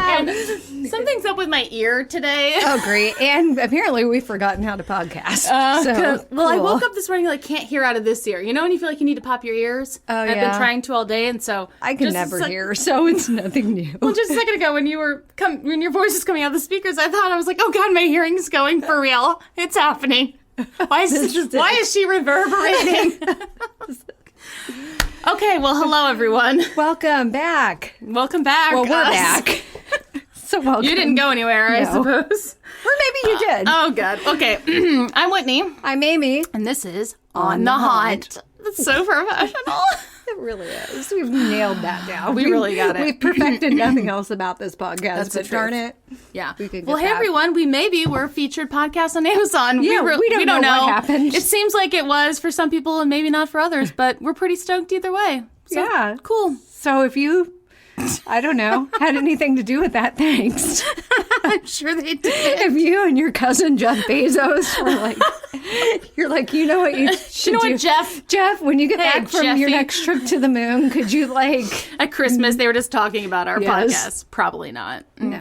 And something's up with my ear today. Oh, great. And apparently we've forgotten how to podcast. Well, I woke up this morning like can't hear out of this ear. You know when you feel like you need to pop your ears? Oh, I've been trying to all day, and so I can never hear, so it's nothing new. Well, just a second ago when when your voice was coming out of the speakers, I was like, oh God, my hearing's going for real. It's happening. Why is she reverberating? Okay, well, hello, everyone. Welcome back. Welcome back. Well, we're back. So welcome. You didn't go anywhere, I suppose. Or maybe you did. Oh, God. Okay. I'm Whitney. I'm Amy. And this is On the Haunt. That's so professional. It really is. We've nailed that down. We really got it. We've perfected nothing else about this podcast, but darn it. Yeah. Well, hey, everyone. We're featured podcast on Amazon. Yeah, we don't know what happened. It seems like it was for some people and maybe not for others, but we're pretty stoked either way. So, yeah. Cool. So if you, I don't know, had anything to do with that, thanks. I'm sure they did. If you and your cousin Jeff Bezos were like, you're like, you know what you should do? Jeff, when you get back from your next trip to the moon, could you At Christmas, they were just talking about our podcast. Probably not. No.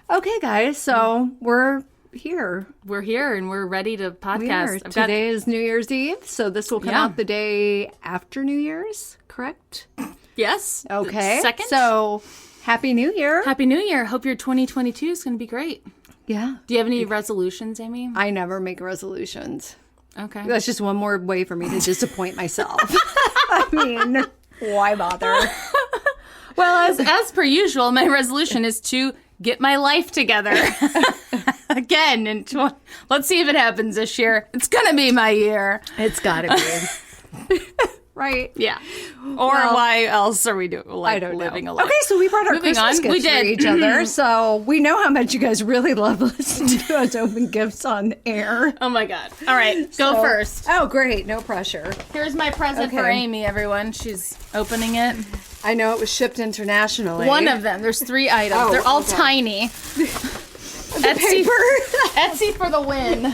Okay, guys, so we're here. We're here and we're ready to podcast. Today is New Year's Eve, so this will come out the day after New Year's, correct? Yes. Okay. Second. So, Happy New Year. Happy New Year. Hope your 2022 is going to be great. Yeah. Do you have any resolutions, Amy? I never make resolutions. Okay. That's just one more way for me to disappoint myself. I mean, why bother? Well, as per usual, my resolution is to get my life together. Again, let's see if it happens this year. It's going to be my year. It's got to be. Right. Yeah. Or why else are we living a life? Okay, so we brought our Christmas gifts for each other. So we know how much you guys really love listening to us open gifts on air. Oh my God. All right, go first. Oh, great. No pressure. Here's my present for Amy, everyone. She's opening it. I know it was shipped internationally. One of them. There's 3 items. They're all tiny. Etsy for the win.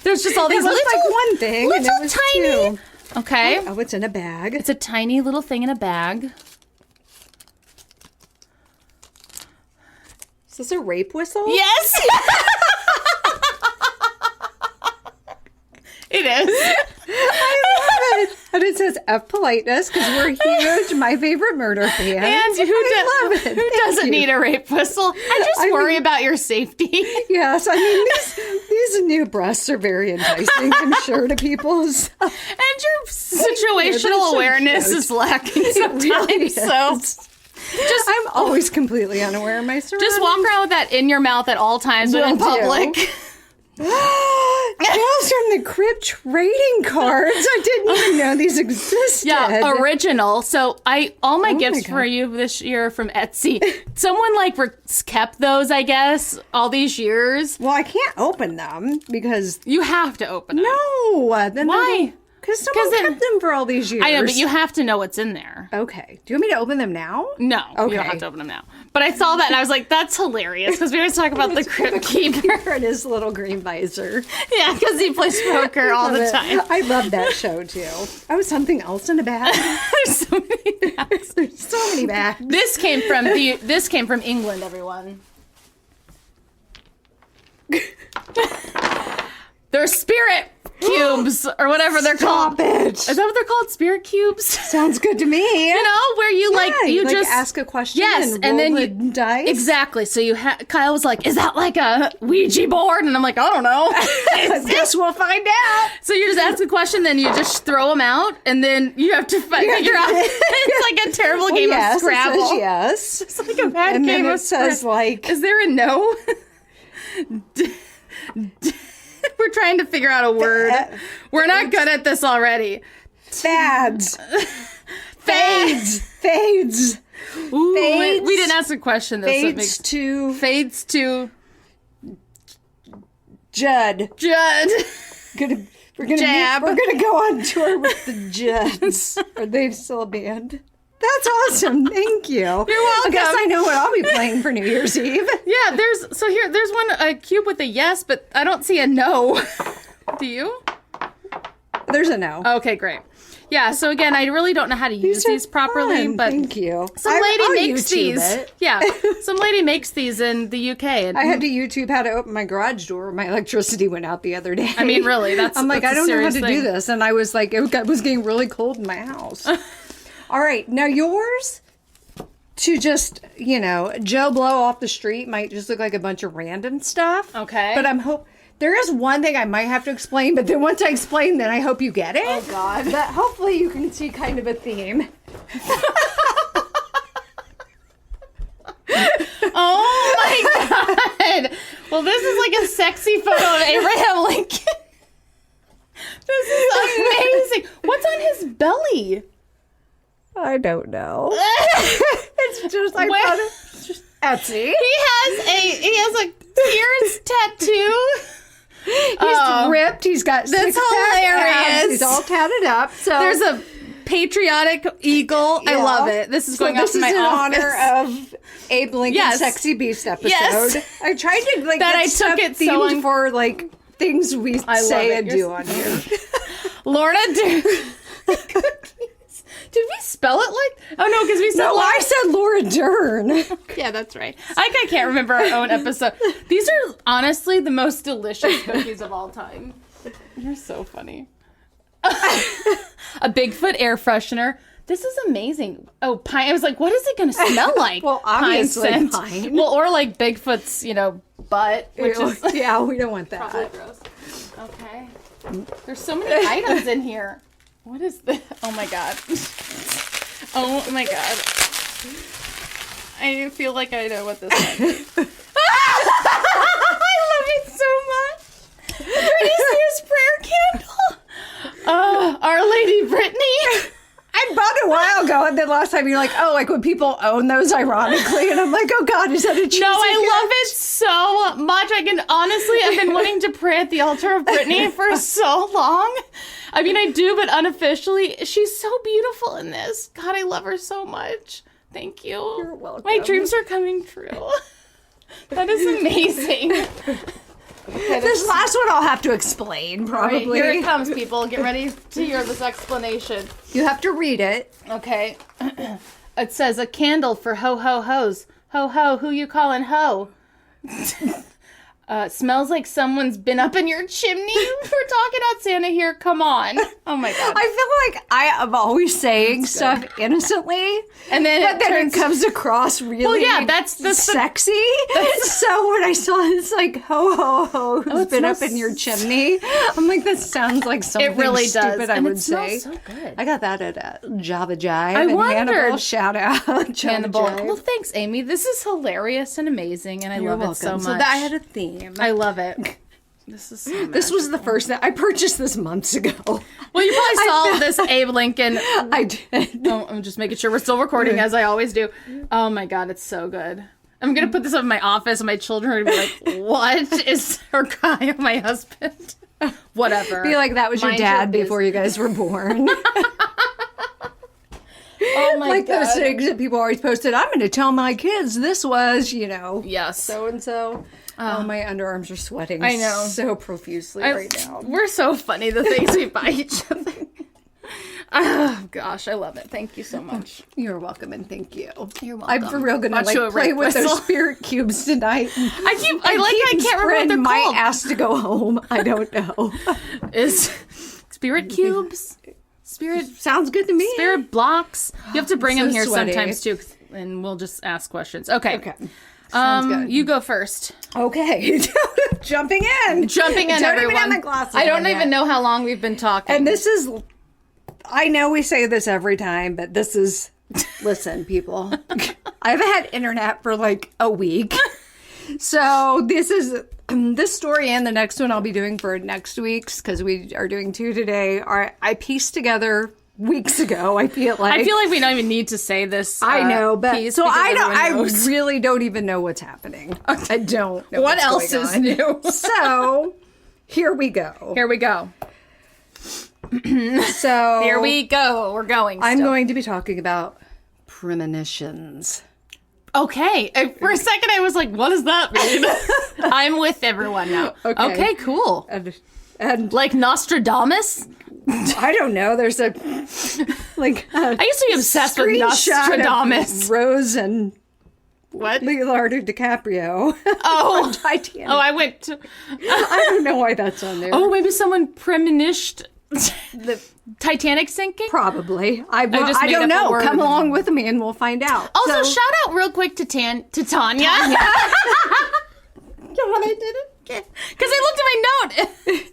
There's just all these little, like one thing, little and it was tiny. 2. Okay. Oh, it's in a bag. It's a tiny little thing in a bag. Is this a rape whistle? Yes. It is. I love it. And it says F politeness because we're huge, my favorite murder fans. And who doesn't need a rape whistle? I just worry about your safety. Yes, I mean, these new breasts are very enticing, I'm sure, to people. So. And your situational awareness is lacking sometimes. Really is. I'm always completely unaware of my surroundings. Just walk around with that in your mouth at all times when in public. Tales from the Crypt trading cards. I didn't even know these existed. Yeah, original. So all my gifts for you this year are from Etsy. Someone kept those, I guess, all these years. Well, I can't open them because you have to open them. No, then why? Because someone kept them for all these years. I know, but you have to know what's in there. Okay. Do you want me to open them now? No. Okay. You don't have to open them now. But I saw that and I was like, that's hilarious because we always talk about the Crypt Keeper and his little green visor. Yeah, because he plays poker all the time. I love that show too. Oh, something else in a bag? There's so many bags. There's so many bags. This came from England, everyone. They're spirit cubes or whatever they're called. Stop it. Is that what they're called? Spirit cubes? Sounds good to me. You know, where you just ask a question and then you dice. Exactly. So Kyle was like, is that like a Ouija board? And I'm like, I don't know. I guess we'll find out. So you just ask a question, then you just throw them out, and then you have to figure out. It's like a terrible game of Scrabble. It says yes. It's like a bad game of Scrabble. Says like, is there a no? We're trying to figure out a word. We're not good at this already. Fads. Fades. Ooh, we didn't ask a question. Fades to Judd. We're gonna go on tour with the Judds. Are they still a band? That's awesome. Thank you. You're welcome. I guess I know what I'll be playing for New Year's Eve. Yeah, there's a cube with a yes, but I don't see a no. Do you? There's a no. Okay, great. Yeah, so again, I really don't know how to use these properly, fun. but Thank you. some lady I'll makes YouTube these. it. Yeah, some lady makes these in the UK. And I had to YouTube how to open my garage door. My electricity went out the other day. I mean, really, I'm like, that's I don't know how serious to thing. do this. And I was like, it was getting really cold in my house. All right. Now yours, to just, Joe Blow off the street might just look like a bunch of random stuff. Okay. But there is one thing I might have to explain, but then once I explain, then I hope you get it. Oh, God. But hopefully you can see kind of a theme. Oh, my God. Well, this is like a sexy photo of Abraham Lincoln. This is amazing. What's on his belly? I don't know. It's just like Etsy. He has a Tears tattoo. He's ripped. He's got That's hilarious. He's all tatted up. So There's a patriotic eagle. I love it. This is going off in my office. This is in honor of Abe Lincoln's Yes. Sexy Beast episode. Yes. I tried to That get I stuff took it so themed for things we say and do on here. Lorna Did we spell it like? Oh no, because we said. No, I said Laura Dern. Yeah, that's right. I can't remember our own episode. These are honestly the most delicious cookies of all time. You're so funny. A Bigfoot air freshener. This is amazing. Oh, pine. I was like, what is it going to smell like? Well, obviously scent. pine. Well, or like Bigfoot's, butt, which is Yeah, we don't want that. probably gross. Okay. There's so many items in here. What is this? Oh my god. Oh my god. I feel like I know what this is. I love it so much. Britney Spears prayer candle. Our Lady Brittany. I bought it a while ago, and then last time you're like, oh, like when people own those ironically, and I'm like, oh god, is that a cheesy No, I gift? love it so much. I've been wanting to pray at the altar of Brittany for so long. I mean, I do, but unofficially, she's so beautiful in this. God, I love her so much. Thank you. You're welcome. My dreams are coming true. That is amazing. Okay, This last one I'll have to explain, probably. Right, here it comes, people. Get ready to hear this explanation. You have to read it. Okay. It says, a candle for ho-ho-hos. Ho-ho, who you calling ho? Smells like someone's been up in your chimney. We're talking about Santa here. Come on. Oh my god. I feel like I am always saying stuff innocently, And then it comes across really that's sexy. So when I saw it's like ho ho ho who's been up in your chimney, I'm like, that sounds like something really stupid does. I And would it smells say. so good. I got that at Java Jive. I and wondered. Hannibal, shout out Java Hannibal. Jive. Well, thanks, Amy. This is hilarious and amazing, and I You're love it so welcome. much. So I had a theme. I love it. This is so This was the first that I purchased this months ago. Well, you probably saw this Abe Lincoln. I did. Oh, I'm just making sure we're still recording, as I always do. Oh my god, it's so good. I'm gonna put this up in my office, and my children are gonna be like, "What is her guy, my husband?" Whatever. Be like, that was your Mind dad your before you guys were born. Oh my Like god. those things that people always posted. I'm going to tell my kids this was, Yes. so and so. Oh, my underarms are sweating. I know. so profusely right now. We're so funny, the things we buy each other. Oh gosh, I love it. Thank you so much. You're welcome and thank you. You're welcome. I'm for real going to Watch you a play rape with whistle. those spirit cubes tonight. I Keaton's can't remember what they're friend might called. ask to go home. I don't know. Is spirit cubes? Sounds good to me. Spirit blocks. You have to bring So them here sweaty. sometimes too, and we'll just ask questions. Okay. Okay. Sounds good. You go first. Okay. Jumping in. Don't everyone. even have my glasses I don't on even yet. know how long we've been talking. And this is, I know we say this every time, but this is, listen, people, I haven't had internet for like a week. So this is, this story and the next one I'll be doing for next week's, because we are doing two today, I pieced together weeks ago, I feel like. I feel like we don't even need to say this. I know, but piece so because I everyone knows. really don't even know what's happening. I don't know What what's else going is on. new? So here we go. Here we go. So Here we go. We're going. I'm still. going to be talking about premonitions. Okay. For a second, I was like, "What does that mean?" I'm with everyone now. Okay. Okay. Cool. And Like Nostradamus. I don't know. There's a like. I used to be obsessed with Nostradamus. Rose and what? Leonardo DiCaprio. Oh, on Titanic. Oh, I went to. I don't know why that's on there. Oh, maybe someone premonished the Titanic sinking. Probably. I just made don't up a know. word. Come along with me and we'll find out. Also, shout out real quick to Tanya. When I did it. Because I looked at my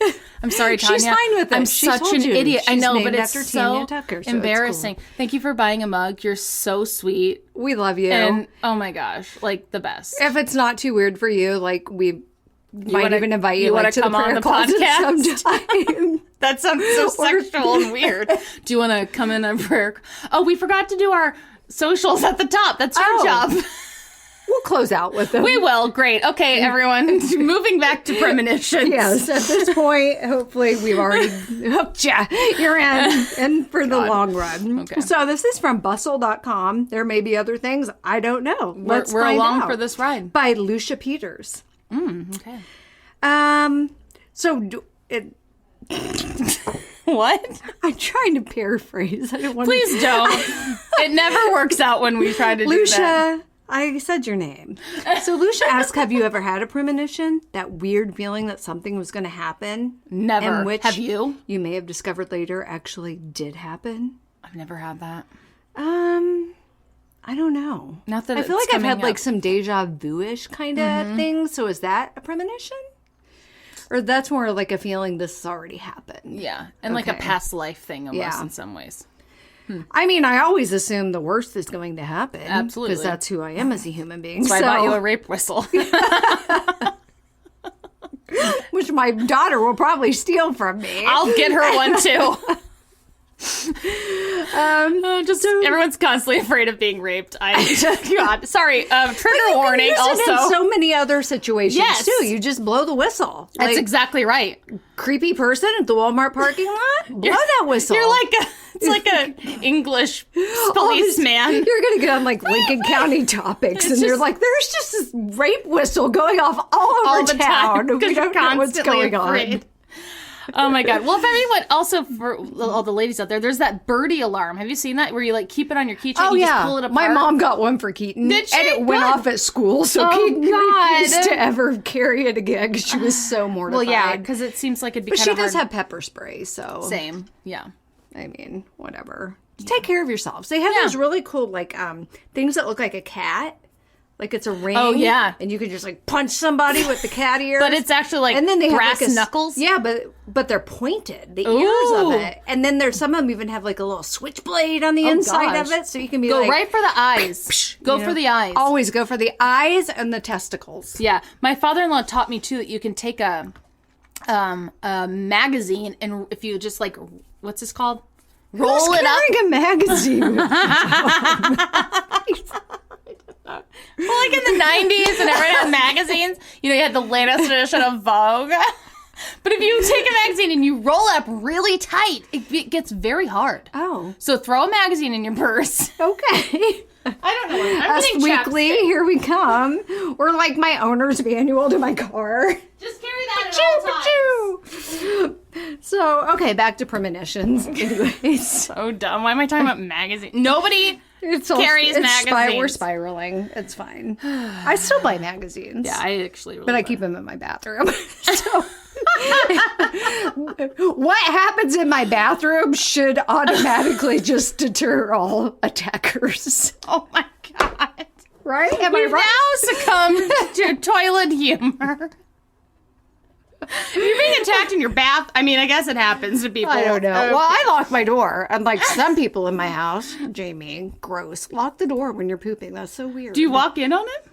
note. I'm sorry, Tanya. She's fine with it. I'm She such told an you. idiot. I She's know, named but it's after so Tanya Tucker, so it's embarrassing. cool. Thank you for buying a mug. You're so sweet. We love you. And oh my gosh, like the best. If it's not too weird for you, like we might even invite you, wanna to come the prayer on the closet podcast sometime. That sounds so sexual and weird. Do you want to come in on prayer? Oh, we forgot to do our socials at the top. That's your job. We'll close out with them. We will. Great. Okay, everyone. Moving back to premonitions. Yes, at this point, hopefully we've already hooked you. You're in for the long run. Okay. So this is from bustle.com. There may be other things. I don't know. Let's We're find along out. for this ride. By Lucia Peters. Okay. What? I'm trying to paraphrase. I don't want Please don't. It never works out when we try to do that. Lucia, I said your name. So Lucia asks, have you ever had a premonition? That weird feeling that something was going to happen? Never. And which Have you? You may have discovered later actually did happen. I've never had that. I don't know. Not that I feel it's like I've had coming like up. some deja vu-ish kind of thing. So is that a premonition? Or that's more like a feeling this has already happened? Yeah. And like a Okay. past life thing almost Yeah. in some ways. I mean, I always assume the worst is going to happen. Absolutely. Because that's who I am as a human being. So I bought you a rape whistle. Which my daughter will probably steal from me. I'll get her one too. Everyone's constantly afraid of being raped. God, sorry. Trigger warning. Use it Also, in so many other situations Yes. too. You just blow the whistle. that's Like, exactly right. creepy person at the Walmart parking lot. Blow that whistle. You're like it's like a English policeman. You're gonna get on like Lincoln County topics, and you're just- like, "There's just this rape whistle going off all over the town. time, We don't know what's constantly going afraid. on." Oh my God. Well, if everyone, also for all the ladies out there, there's that birdie alarm. Have you seen that? Where you like keep it on your keychain, Oh you yeah, just pull it apart? my mom got one for Keaton, Did she? and it went Good. off at school. So Oh, Keaton God. refused to ever carry it again because she was so mortified. Well, yeah, because it seems like it'd be but kind she of does hard. have pepper spray, so Same. Yeah. I mean, whatever. Just take care of yourselves. They have those really cool like things that look like a cat. Like it's a ring. Oh, yeah. And you can just like punch somebody with the cat ears. But it's actually like and then they brass have like knuckles. Yeah, but they're pointed. The Ooh. ears of it. And then there's some of them even have like a little switchblade on the inside of gosh. it. So you can be Go like right for the eyes. Go you for know, the eyes. Always go for the eyes and the testicles. Yeah. My father-in-law taught me too that you can take a magazine and if you just like, what's this called? Roll Who's it up. carrying a magazine? Well, like in the 90s and everyone had magazines, you know, you had the latest edition of Vogue. But if you take a magazine and you roll it up really tight, it gets very hard. Oh. So throw a magazine in your purse. Okay. I don't know. I'm Us getting weekly, chapstick. here we come. Or like my owner's manual to my car. Just carry that at all times. So, okay, back to premonitions. Anyways, So dumb. Why am I talking about magazines? Nobody carries magazines. We're spiraling. It's fine. I still buy magazines. Yeah, I actually really But I like keep them in my bathroom. So, what happens in my bathroom should automatically just deter all attackers. Oh my God. Right? Am I We've right? now succumbed to toilet humor. If you're being attacked in your bath, I mean, I guess it happens to people. I don't know. Okay. Well, I lock my door. Unlike some people in my house, Jamie, gross. Lock the door when you're pooping. That's so weird. Do you walk in on him?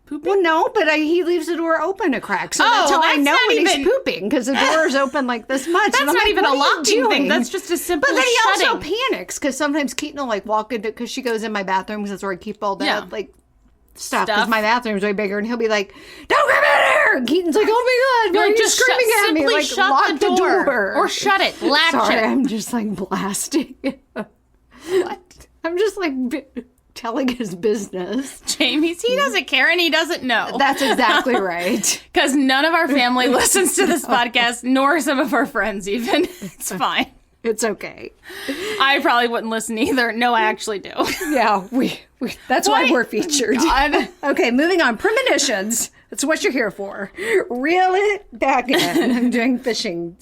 Pooping? Well, no, but he leaves the door open a crack, so that's how I that's know not when he's even- pooping because the door is open like this much. That's and I'm not like, even a "What are you locking thing. doing?" That's just a simple But then he shutting. also panics because sometimes Keaton will like walk into because she goes in my bathroom because that's where I keep all that like stuff because Stuff. my bathroom's way bigger, and he'll be like, "Don't come in here!" And Keaton's like, "Oh my god, why are you just screaming at me? simply Like shut lock the door. Or shut it. Latch Sorry, it. I'm just like blasting. What? I'm just like telling his business. Jamie's, he doesn't care and he doesn't know. That's exactly right. Because none of our family listens to this podcast, nor some of our friends even. It's fine. It's okay. I probably wouldn't listen either. No, I actually do. Yeah, we that's why we're featured. God. Okay, moving on. Premonitions. That's what you're here for. Reel it back in. I'm doing fishing.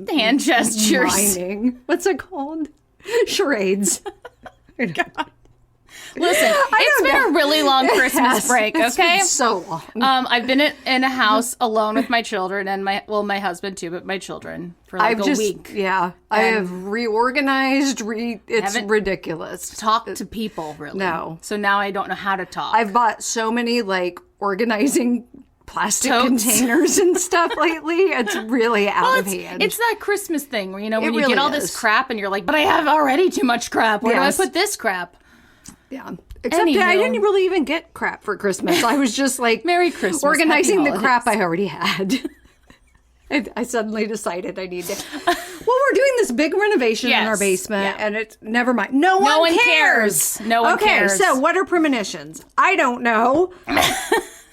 Hand gestures. Mining. What's it called? Charades. God. Listen, it's been a really long Christmas break, It's okay? been so long. I've been in a house alone with my children and my husband too, but my children for like a week. Yeah, I have reorganized. It's ridiculous. Talk to people, really. No. So now I don't know how to talk. I've bought so many like organizing plastic Totes. containers and stuff lately. It's really out of hand. It's that Christmas thing where, when you really get all is. this crap and you're like, but I have already too much crap. Where Yes. do I put this crap? Yeah. Except that I didn't really even get crap for Christmas. I was just like Merry Christmas. organizing Happy the holidays. crap I already had. I suddenly decided I need to. Well, we're doing this big renovation in our Yes. basement, Yeah. and it's never mind. No one cares. No one cares. Okay, so what are premonitions? I don't know.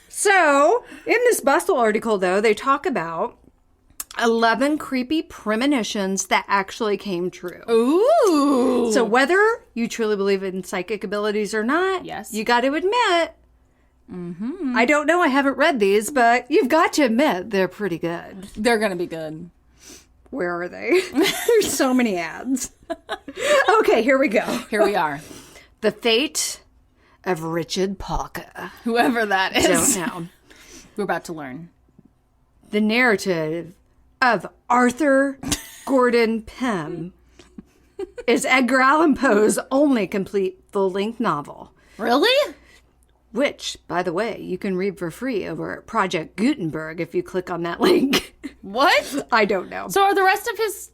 So in this Bustle article, though, they talk about 11 creepy premonitions that actually came true. Ooh. So whether you truly believe in psychic abilities or not, Yes. you got to admit, I don't know, I haven't read these, but you've got to admit they're pretty good. They're going to be good. Where are they? There's so many ads. Okay, here we go. Here we are. The Fate of Richard Parker. Whoever that is. Don't know. We're about to learn. The narrative of Arthur Gordon Pym is Edgar Allan Poe's only complete full-length novel, Really? which, by the way, you can read for free over at Project Gutenberg if you click on that link. What? I don't know. So are the rest of his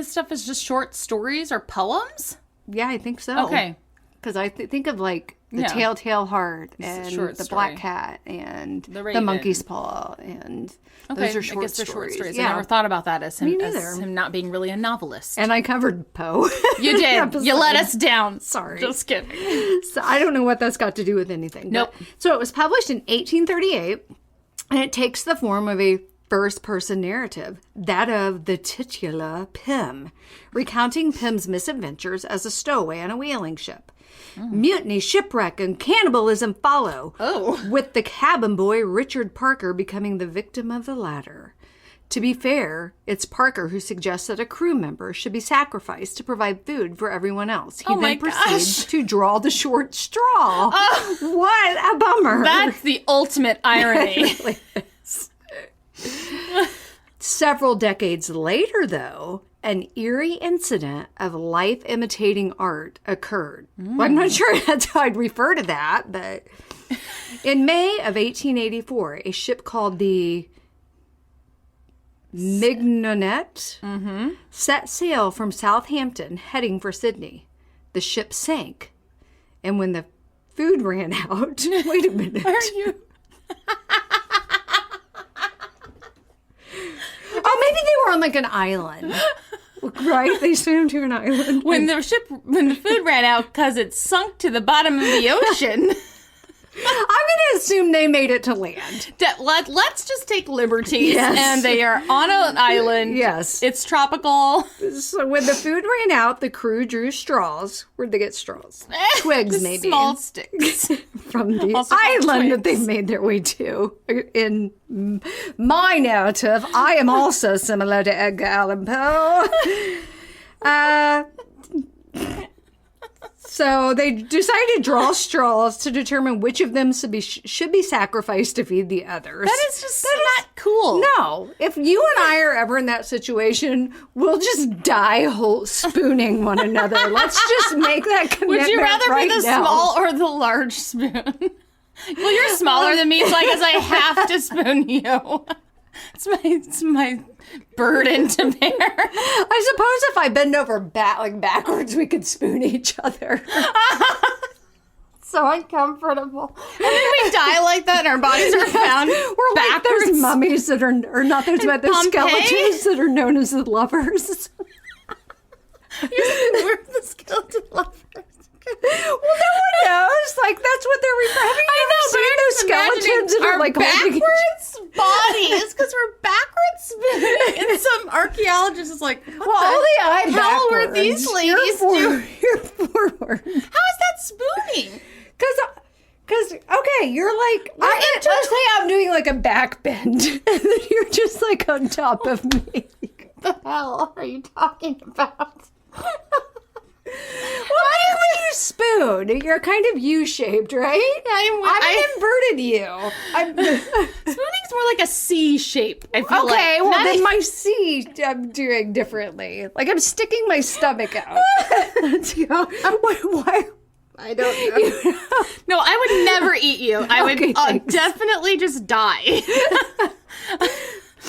stuff is just short stories or poems? Yeah, I think so. Okay. Because I think of like the Yeah. Telltale Heart a and short the story. Black Cat and The the Raven. Monkey's Paw and Okay. those are short I guess they're stories. short stories. Yeah. I never thought about that as him, Me as neither. him not being really a novelist. And I covered Poe. You did. You let us down. Sorry. Just kidding. So I don't know what that's got to do with anything. Nope. But, so it was published in 1838, and it takes the form of a first-person narrative, that of the titular Pym, recounting Pym's misadventures as a stowaway on a whaling ship. Mutiny, shipwreck, and cannibalism follow, with the cabin boy Richard Parker becoming the victim of the latter. To be fair, it's Parker who suggests that a crew member should be sacrificed to provide food for everyone else. He Oh my then proceeds gosh. to draw the short straw. What a bummer. That's the ultimate irony. It really is. Several decades later, though, an eerie incident of life imitating art occurred. Well, I'm not sure that's how I'd refer to that, but in May of 1884, a ship called the Mignonette set sail from Southampton heading for Sydney. The ship sank, and when the food ran out, wait a minute. Are you? Oh, maybe they were on like an island, right? They swam to an island. When the food ran out because it sunk to the bottom of the ocean. I'm going to assume they made it to land. Let's just take liberties. Yes. And they are on an island. Yes. It's tropical. So when the food ran out, the crew drew straws. Where'd they get straws? Twigs, maybe. Small sticks. From the Also called island that twigs. they've made their way to. In my narrative, I am also similar to Edgar Allan Poe. So they decided to draw straws to determine which of them should be sacrificed to feed the others. That is just not cool. No. If you and I are ever in that situation, we'll just die spooning one another. Let's just make that commitment. Would you rather right be the now. small or the large spoon? Well, you're smaller than me, so I guess I have to spoon you. It's my burden to bear. I suppose if I bend over backwards, we could spoon each other. So uncomfortable. And then we die like that and our bodies are found We're like backwards. those mummies that are, or not those, but those Pompeii? skeletons that are known as the lovers. We're the skeleton lovers. Well, no one knows. Like, that's what they're referring to. I know, Seen those skeletons that are like holding backwards bodies because we're backwards spooning And some archaeologist is like, what the eye hell were backwards. these ladies doing? You're forward. How is that spooning? Because, okay, you're like, let's say I'm doing like a back bend, and then you're just like on top of me. What the hell are you talking about? Well, when you spoon, you're kind of U-shaped, right? I'm inverted U. Spooning's more like a C shape, I feel like. Okay, well, then my C I'm doing differently. Like, I'm sticking my stomach out. Let's go. Why? I don't know. No, I would never eat you. I would thanks. definitely just die.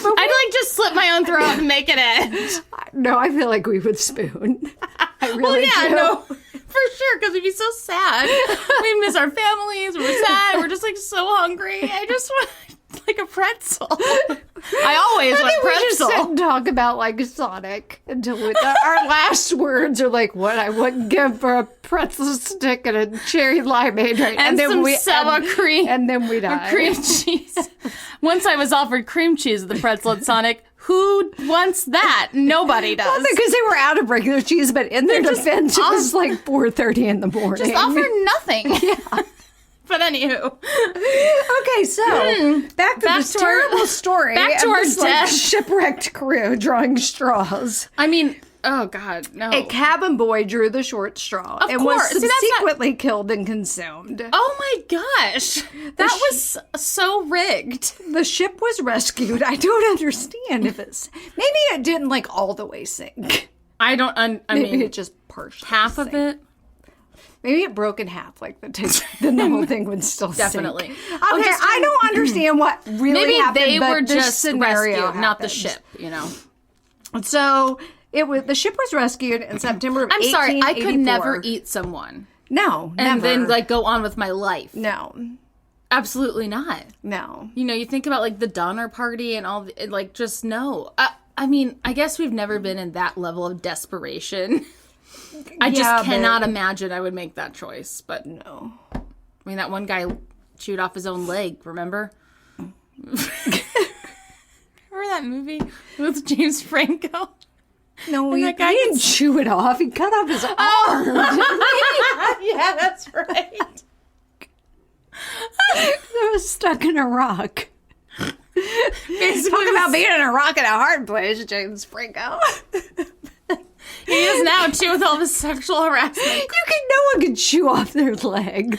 I'd like just slit my own throat and make it end. No, I feel like we would spoon. I really do. No, for sure, because we'd be so sad. We'd miss our families. We're sad. We're just like so hungry. I just want like a pretzel. I always want pretzel. We just sit and talk about like Sonic until our last words are like, what I wouldn't give for a pretzel stick and a cherry limeade, right? And then some sour cream. And then we die. Cream cheese. Once I was offered cream cheese at the pretzel at Sonic. Who wants that? Nobody does. Well, because they were out of regular cheese, but in their defense, it was like 4:30 in the morning. Just offer nothing. Yeah. But anywho. Okay, so back to this terrible story. Back to our death. Like, shipwrecked crew drawing straws. I mean, oh God, no. A cabin boy drew the short straw and was subsequently killed and consumed. Oh my gosh. That was so rigged. The ship was rescued. I don't understand if it's... Maybe it didn't like all the way sink. I Maybe mean, it just partially half sank. of it. Maybe it broke in half, like then the whole thing would still Definitely. sink. Okay, I don't understand what really happened. Maybe they were but just rescued, not the happened. ship, you know. So the ship was rescued in September of 1884. I'm sorry, I could never eat someone. No, and never. then like go on with my life. No. Absolutely not. No. You know, you think about like the Donner Party and all, like just no. I mean, I guess we've never been in that level of desperation. I just cannot imagine I would make that choice, but no. I mean, that one guy chewed off his own leg, remember? Remember that movie with James Franco? No, he didn't chew it off. He cut off his arm. Yeah, that's right. It was stuck in a rock. Basically, talk about being in a rock in a hard place, James Franco. He is now, too, with all this sexual harassment. No one can chew off their leg.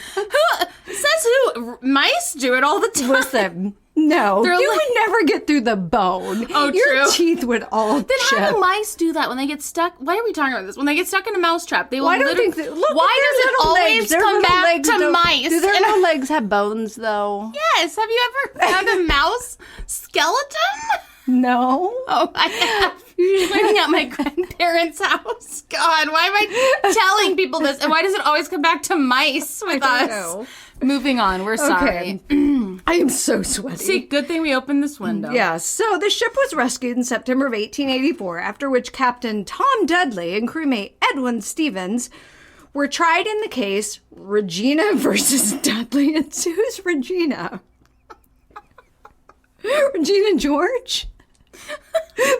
Says who? Mice do it all the time. Listen, no. You would never get through the bone. Oh, Your true. teeth would all Then chip. how do mice do that when they get stuck? Why are we talking about this? When they get stuck in a mousetrap, they will Why does it always come back to mice? Do their little legs have bones, though? Yes. Have you ever found a mouse skeleton? No. Oh, I have. Living at my grandparents' house. God, why am I telling people this? And why does it always come back to mice with us? Know. Moving on. We're sorry. I am so sweaty. See, good thing we opened this window. Yeah, so the ship was rescued in September of 1884, after which Captain Tom Dudley and crewmate Edwin Stevens were tried in the case Regina versus Dudley. And who's Regina? Regina George?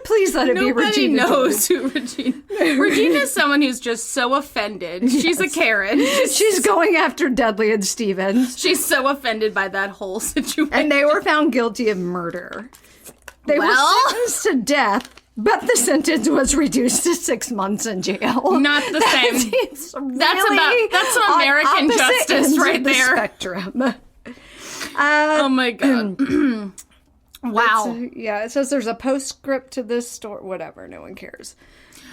Please let it be Regina. Nobody knows who Regina. Regina is someone who's just so offended. Yes. She's a Karen. She's going after Dudley and Stevens. She's so offended by that whole situation. And they were found guilty of murder. They were sentenced to death, but the sentence was reduced to 6 months in jail. Not the same. That's some American justice right there. Spectrum. Oh my God. Wow. Yeah, it says there's a postscript to this story. Whatever, no one cares.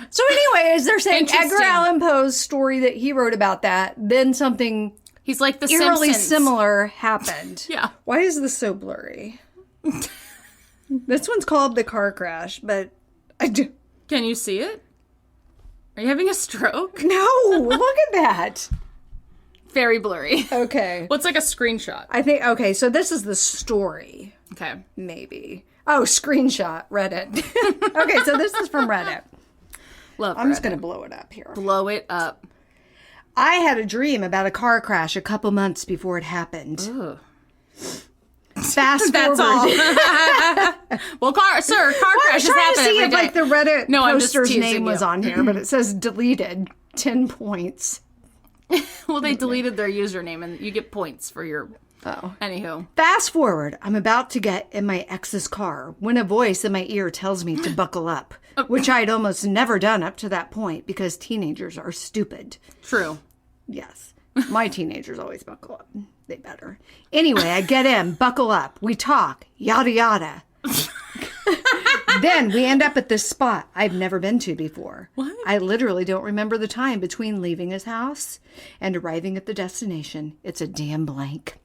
So anyways, they're saying Edgar Allan Poe's story that he wrote about that, then something he's like the eerily Simpsons. Similar happened. Yeah. Why is this so blurry? This one's called The Car Crash, but I do. Can you see it? Are you having a stroke? No, look at that. Very blurry. Okay. What's like a screenshot? I think, okay, so this is the story. Okay. Maybe. Oh, screenshot, Reddit. Okay, so this is from Reddit. Love I'm Reddit. just going to blow it up here. Blow it up. I had a dream about a car crash a couple months before it happened. Ugh. Fast That's forward. all. Well, car crashes I'm trying to happen see every if day. like the Reddit No, I'm just poster's teasing name you. was on here, but it says deleted 10 points. Well, they deleted their username, and you get points for your... Oh. Anywho. Fast forward, I'm about to get in my ex's car when a voice in my ear tells me to buckle up, which I'd almost never done up to that point because teenagers are stupid. True. Yes. My teenagers always buckle up. They better. Anyway, I get in, buckle up, we talk, yada yada. Then we end up at this spot I've never been to before. What? I literally don't remember the time between leaving his house and arriving at the destination. It's a damn blank.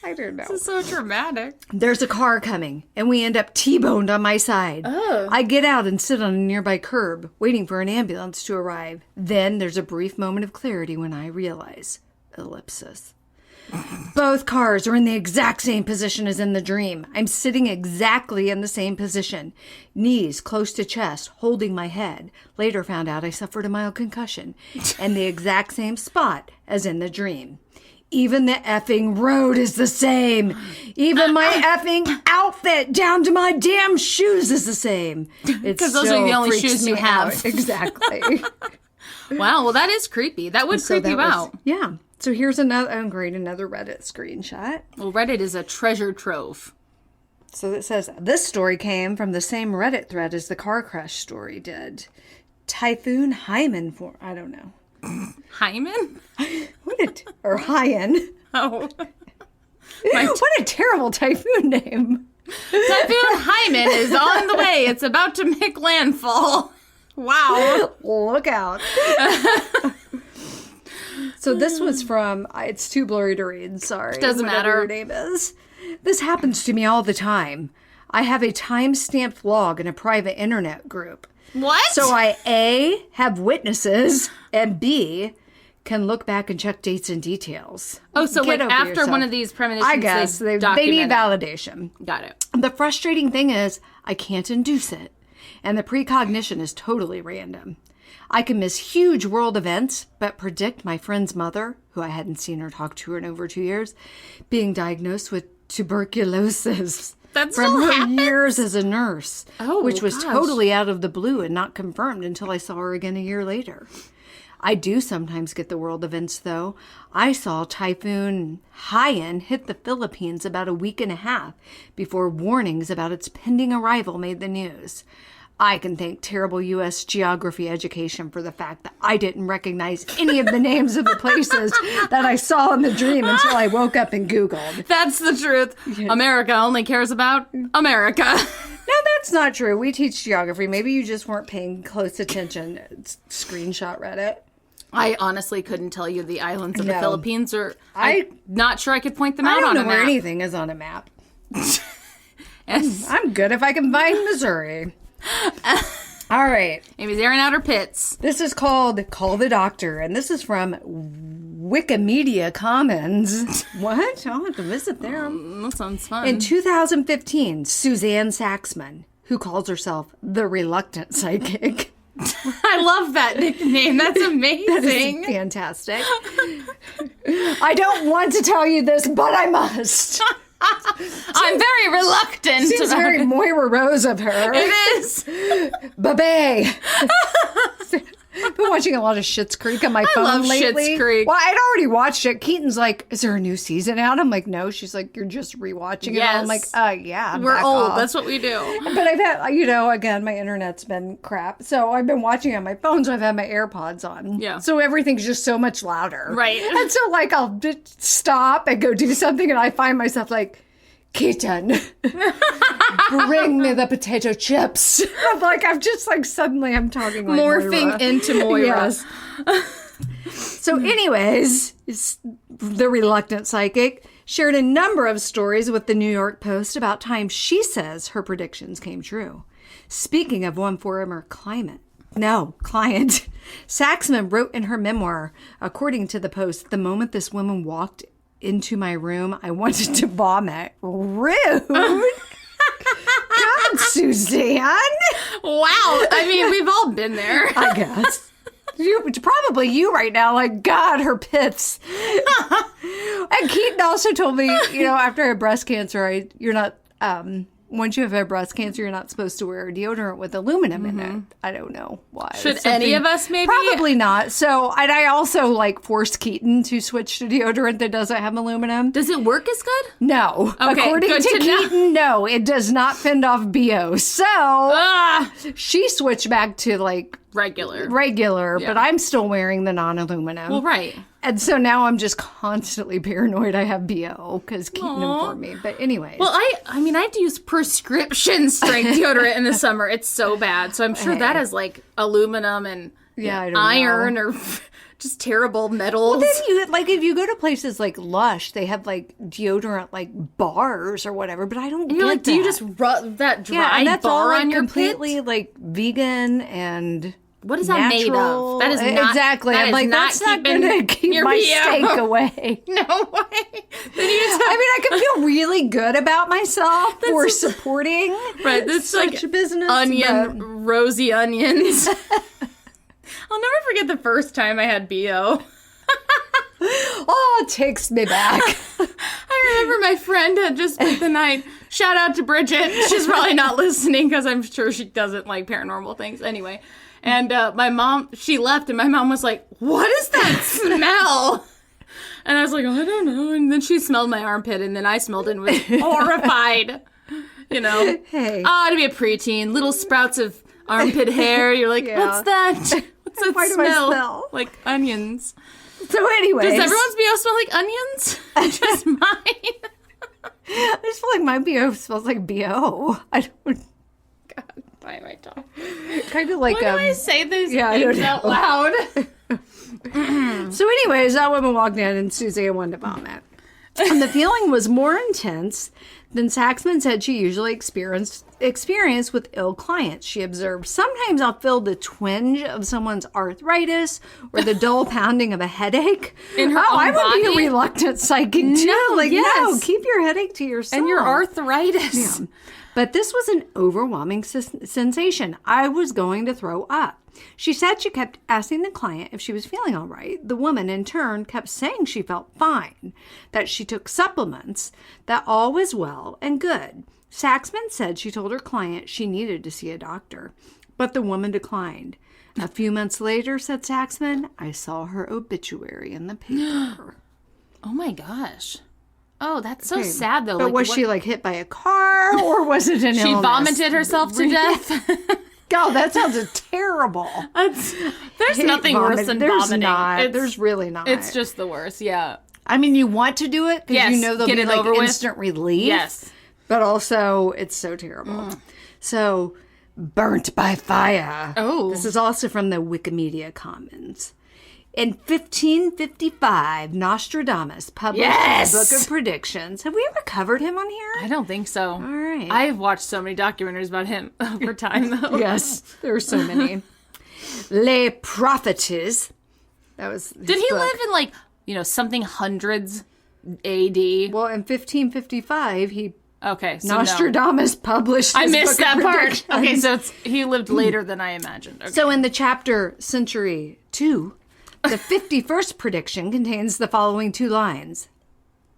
I don't know. This is so dramatic. There's a car coming, and we end up T-boned on my side. Oh. I get out and sit on a nearby curb, waiting for an ambulance to arrive. Then there's a brief moment of clarity when I realize, ellipsis. Both cars are in the exact same position as in the dream. I'm sitting exactly in the same position. Knees close to chest, holding my head. Later found out I suffered a mild concussion. And the exact same spot as in the dream. Even the effing road is the same. Even my effing outfit down to my damn shoes is the same. Because those are the only shoes you have. Exactly. Wow, well, that is creepy. That would creep you out. Yeah. So here's another Reddit screenshot. Well, Reddit is a treasure trove. So it says, this story came from the same Reddit thread as the car crash story did. Typhoon Hyman I don't know. Hyman? Or Hyan. Oh. What a terrible typhoon name. Typhoon Hyman is on the way. It's about to make landfall. Wow. Look out. So this was from, it's too blurry to read, sorry. Doesn't whatever matter. Your name is. This happens to me all the time. I have a time-stamped log in a private internet group. What? So I, A, have witnesses, and B, can look back and check dates and details. Oh, so Get like over after yourself. one of these premonitions, I guess they need validation. Got it. The frustrating thing is I can't induce it, and the precognition is totally random. I can miss huge world events, but predict my friend's mother, who I hadn't seen or talked to in over 2 years, being diagnosed with tuberculosis. That from still her happens? years as a nurse, which was gosh. totally out of the blue and not confirmed until I saw her again a year later. I do sometimes get the world events, though. I saw Typhoon Haiyan hit the Philippines about a week and a half before warnings about its pending arrival made the news. I can thank terrible U.S. geography education for the fact that I didn't recognize any of the names of the places that I saw in the dream until I woke up and Googled. That's the truth. America only cares about America. No, that's not true. We teach geography. Maybe you just weren't paying close attention. Screenshot Reddit. I honestly couldn't tell you the islands of the Philippines, or I'm not sure I could point them I out don't on know a where map. anything is on a map. Yes. I'm good if I can find Missouri. All right. Maybe they're in outer pits. This is called Call the Doctor, and this is from Wikimedia Commons. What? I'll have to visit them. That sounds fun. In 2015, Suzanne Saxman, who calls herself the Reluctant Psychic. I love that nickname. That's amazing. That is fantastic. I don't want to tell you this, but I must. I'm very reluctant. Seems very Moira Rose of her. It is. Babe. I've been watching a lot of Schitt's Creek on my phone love lately. Schitt's Creek. Well, I'd already watched it. Keaton's like, is there a new season out? I'm like, no. She's like, you're just rewatching it. Yes. I'm like, yeah. We're back old. off. That's what we do. But I've had, again, my internet's been crap. So I've been watching it on my phone, so I've had my AirPods on. Yeah. So everything's just so much louder. Right. And so, like, I'll just stop and go do something, and I find myself like, Keaton, bring me the potato chips. I'm just like, suddenly I'm talking like Morphing Moira. into Moira. Yes. So anyways, the Reluctant Psychic shared a number of stories with the New York Post about times she says her predictions came true. Speaking of one former client, Saxman wrote in her memoir, according to the Post, the moment this woman walked into my room, I wanted to vomit. Rude. God, Suzanne. Wow. I mean, we've all been there. I guess. Probably you right now. Like, God, her pits. And Keaton also told me, after I had breast cancer, you're not, once you have had breast cancer, you're not supposed to wear a deodorant with aluminum in it. I don't know why. Should any of us maybe? Probably not. So, and I also forced Keaton to switch to deodorant that doesn't have aluminum. Does it work as good? No. Okay, according to Keaton, no, it does not fend off BO. So, she switched back to regular, but I'm still wearing the non-aluminum. Well, right. And so now I'm just constantly paranoid I have BO because Keaton informed me. But anyways. Well, I mean, I have to use prescription strength deodorant in the summer. It's so bad. So I'm sure that has aluminum and I don't iron know. or just terrible metals. Well, then if you go to places like Lush, they have deodorant bars or whatever. But I don't get that. Do you just rub that dry and that's bar all on your completely pit? Vegan and. What is that made of? That is not exactly. I'm that's not going to keep my steak away. No way. I can feel really good about myself for supporting such a business. Rosy onions. I'll never forget the first time I had BO. It takes me back. I remember my friend had just spent the night. Shout out to Bridget. She's probably not listening because I'm sure she doesn't like paranormal things. Anyway. And my mom, she left, and my mom was like, "What is that smell?" And I was like, "I don't know." And then she smelled my armpit, and then I smelled it and was horrified. Hey. To be a preteen, little sprouts of armpit hair. You're like, what's that? What's that Why do I smell? Like onions. So anyways. Does everyone's BO smell like onions? Just mine? I just feel like my BO smells like BO. I don't... God. Why am I talking? Kind of Why do I say these things out loud? So anyways, that woman walked in and Suzanne wanted to vomit. And the feeling was more intense than Saxman said she usually experienced with ill clients. She observed, "Sometimes I'll feel the twinge of someone's arthritis or the dull pounding of a headache." In her own I would body? be a reluctant psychic too. No, keep your headache to yourself. And your arthritis. Yeah. But this was an overwhelming sensation. I was going to throw up. She said she kept asking the client if she was feeling all right. The woman, in turn, kept saying she felt fine, that she took supplements, that all was well and good. Saxman said she told her client she needed to see a doctor, but the woman declined. A few months later, said Saxman, I saw her obituary in the paper. Oh my gosh. Oh, that's so sad, though. But was she hit by a car, or was it an illness? She vomited herself to death? God, that sounds terrible. There's nothing worse than vomiting. There's really not. It's just the worst, yeah. I mean, you want to do it because you know there'll be over instant relief. Yes. But also, it's so terrible. So, burnt by fire. Oh. This is also from the Wikimedia Commons. In 1555, Nostradamus published his Book of Predictions. Have we ever covered him on here? I don't think so. All right. I've watched so many documentaries about him over time, though. Yes, there are so many. Les Prophéties. That was his Did he book. live in, something hundreds A.D.? Well, in 1555, he... Okay, so Nostradamus published his I missed Book of that part. Predictions. Okay, so he lived later than I imagined. Okay. So in the chapter Century 2... the 51st prediction contains the following 2 lines,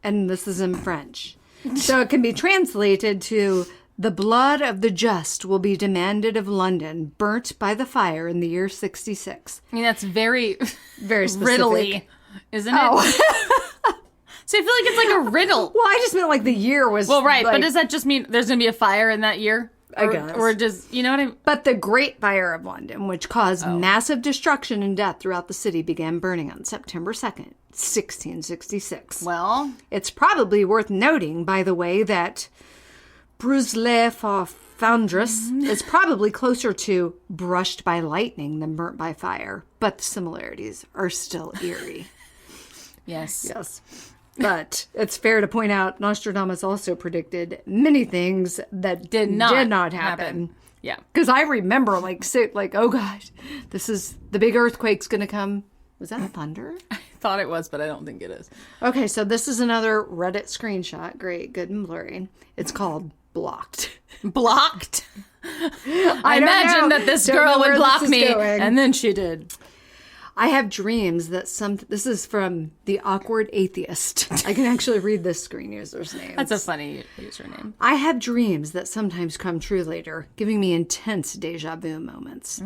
and this is in French. So it can be translated to, the blood of the just will be demanded of London, burnt by the fire in the year 66. I mean, that's very, very specific. riddly, isn't it? So I feel like it's like a riddle. Well, I just meant the year was... Well, right, but does that just mean there's going to be a fire in that year? I guess. Or just, you know what I mean? But the Great Fire of London, which caused massive destruction and death throughout the city, began burning on September 2nd, 1666. Well, it's probably worth noting, by the way, that brûlé par foudre is probably closer to brushed by lightning than burnt by fire, but the similarities are still eerie. Yes. Yes. But it's fair to point out Nostradamus also predicted many things that did not happen. Yeah. Because I remember oh gosh, this is the big earthquake's going to come. Was that thunder? I thought it was, but I don't think it is. Okay, so this is another Reddit screenshot. Great, good and blurry. It's called Blocked. Blocked? I imagined that this girl would block me, and then she did. I have dreams that this is from The Awkward Atheist. I can actually read this screen user's name. That's a funny username. I have dreams that sometimes come true later, giving me intense deja vu moments.